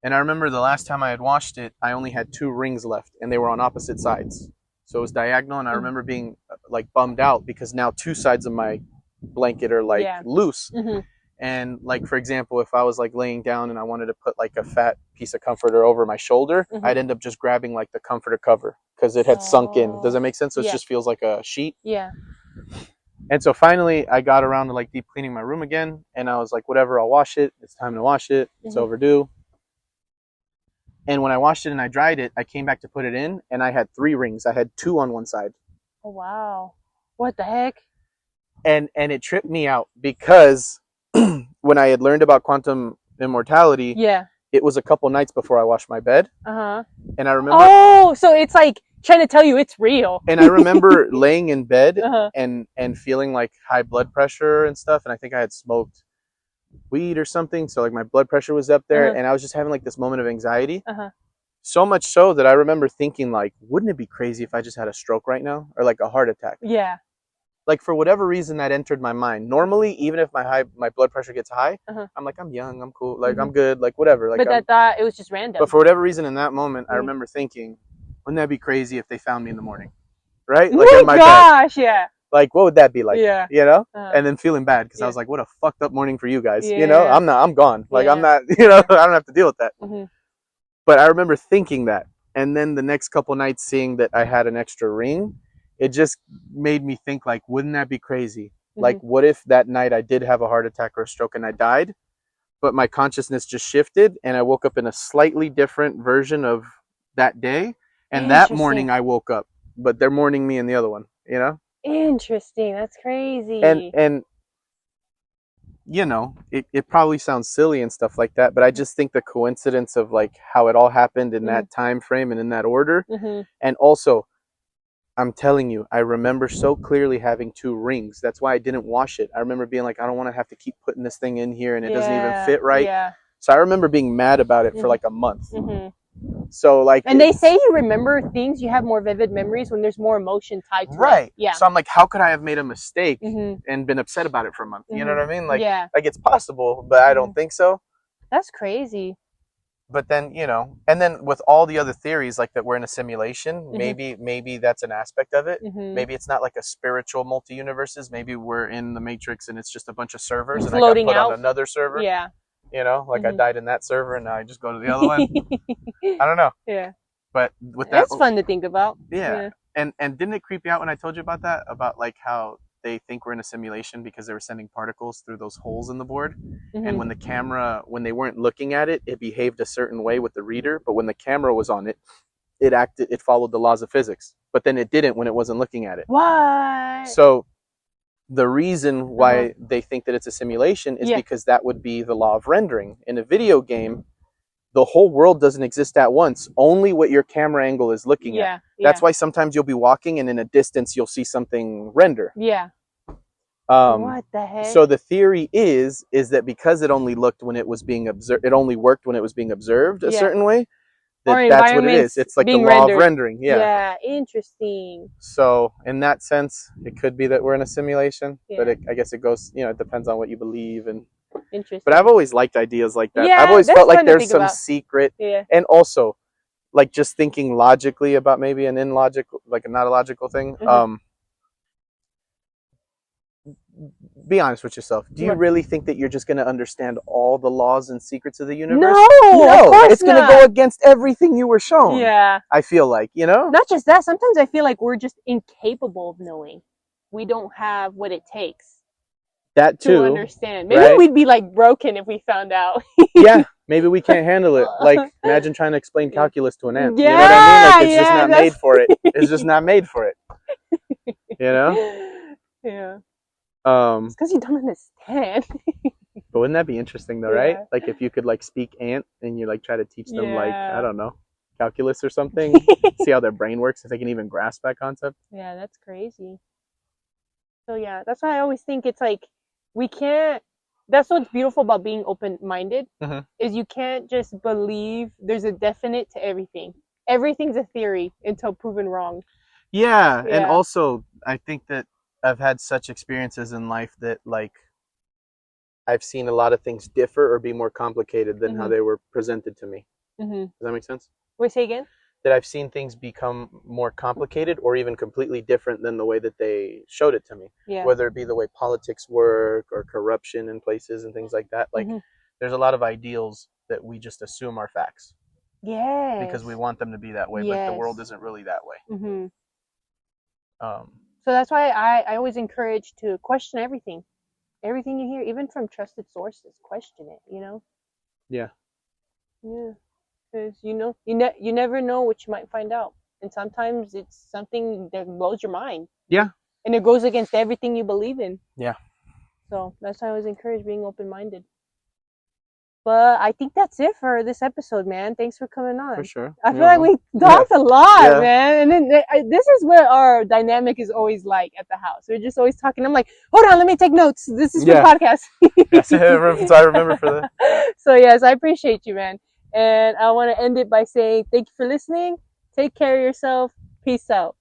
And I remember the last time I had washed it, I only had 2 rings left, and they were on opposite sides. So it was diagonal, and I remember being, like, bummed out because now 2 sides of my blanket are, like, loose. And, like, for example, if I was, like, laying down and I wanted to put, like, a fat piece of comforter over my shoulder, I'd end up just grabbing, like, the comforter cover because it had sunk in. Does that make sense? So it just feels like a sheet. Yeah. And so finally I got around to, like, deep cleaning my room again, and I was like, whatever, I'll wash it. It's time to wash it. It's overdue. And when I washed it and I dried it, I came back to put it in, and I had 3 rings. I had 2 on one side. Oh, wow. What the heck? And it tripped me out because when I had learned about quantum immortality, it was a couple nights before I washed my bed. And I remember... Oh, so it's like trying to tell you it's real. And I remember laying in bed and feeling, like, high blood pressure and stuff. And I think I had smoked weed or something, so, like, my blood pressure was up there, and I was just having, like, this moment of anxiety. So much so that I remember thinking, like, wouldn't it be crazy if I just had a stroke right now, or, like, a heart attack? Yeah. Like, for whatever reason that entered my mind. Normally, even if my blood pressure gets high, I'm like, I'm young, I'm cool, like, I'm good, like, whatever. Like, but that thought, it was just random. But for whatever reason in that moment, I remember thinking, wouldn't that be crazy if they found me in the morning, right? Like, oh my gosh, yeah. Like, what would that be like? Yeah. You know? And then feeling bad because I was like, what a fucked up morning for you guys. You know? I'm gone. Like, I'm not, you know, I don't have to deal with that. But I remember thinking that. And then the next couple nights seeing that I had an extra ring, it just made me think, like, wouldn't that be crazy? Like, what if that night I did have a heart attack or a stroke and I died, but my consciousness just shifted and I woke up in a slightly different version of that day. And that morning I woke up, but they're mourning me in the other one, you know? Interesting. That's crazy. And you know, it probably sounds silly and stuff like that, but I just think the coincidence of, like, how it all happened in that time frame and in that order. And also, I'm telling you, I remember so clearly having 2 rings. That's why I didn't wash it. I remember being like, I don't want to have to keep putting this thing in here and it doesn't even fit right. So I remember being mad about it for, like, a month. So, like, and they say you remember things, you have more vivid memories when there's more emotion tied to it. Right. Yeah. So I'm like, how could I have made a mistake and been upset about it for a month? You know what I mean? Like, like, it's possible, but I don't think so. That's crazy. But then, you know, and then with all the other theories, like that we're in a simulation, maybe that's an aspect of it. Maybe it's not like a spiritual multi-universes. Maybe we're in the Matrix and it's just a bunch of servers and I got put on another server. Yeah. You know, like I died in that server and now I just go to the other one. I don't know. Yeah. But with that, that's fun to think about. Yeah. And didn't it creep you out when I told you about that? About, like, how they think we're in a simulation because they were sending particles through those holes in the board. And when the camera, when they weren't looking at it, it behaved a certain way with the reader. But when the camera was on it, it followed the laws of physics. But then it didn't when it wasn't looking at it. Why? So the reason why they think that it's a simulation is because that would be the law of rendering. In a video game, the whole world doesn't exist at once. Only what your camera angle is looking at. That's why sometimes you'll be walking and in a distance you'll see something render. Yeah. What the heck? So the theory is that because it only looked when it was being observed, it only worked when it was being observed a certain way, that's what it is. It's like the law of rendering. Yeah, interesting. So in that sense, it could be that we're in a simulation, but I guess it goes, it depends on what you believe. And interesting. But I've always liked ideas like that. Yeah, I've always felt like there's some secret, and also like just thinking logically about maybe an illogical, like a not a logical thing. Be honest with yourself. Do you really think that you're just going to understand all the laws and secrets of the universe? No, of course it's going to go against everything you were shown. Yeah. I feel like, Not just that. Sometimes I feel like we're just incapable of knowing. We don't have what it takes. That too. To understand. Maybe we'd be like broken if we found out. Yeah. Maybe we can't handle it. Like, imagine trying to explain calculus to an ant. Yeah, you know what I mean? Like, it's just not made for it. It's just not made for it. Yeah. It's because you don't understand. But wouldn't that be interesting though, right? Like if you could like speak ant and you like try to teach them like, I don't know, calculus or something, see how their brain works, if they can even grasp that concept. Yeah, that's crazy. So yeah, that's why I always think it's like we can't. That's what's beautiful about being open-minded, is you can't just believe there's a definite to everything. Everything's a theory until proven wrong. Yeah, and also I think that I've had such experiences in life that like I've seen a lot of things differ or be more complicated than how they were presented to me. Does that make sense? Wait, say again? That I've seen things become more complicated or even completely different than the way that they showed it to me. Yeah. Whether it be the way politics work or corruption in places and things like that. Like there's a lot of ideals that we just assume are facts. Yeah. Because we want them to be that way, but the world isn't really that way. So that's why I always encourage to question everything. Everything you hear, even from trusted sources, question it, Yeah. Yeah. Because, you never know what you might find out. And sometimes it's something that blows your mind. Yeah. And it goes against everything you believe in. Yeah. So that's why I always encourage being open-minded. But I think that's it for this episode, man. Thanks for coming on. For sure. I feel like we talked a lot, man. And then this is what our dynamic is always like at the house. We're just always talking. I'm like, hold on, let me take notes. This is for the podcast. That's it. So I remember for that. So yes, I appreciate you, man. And I want to end it by saying thank you for listening. Take care of yourself. Peace out.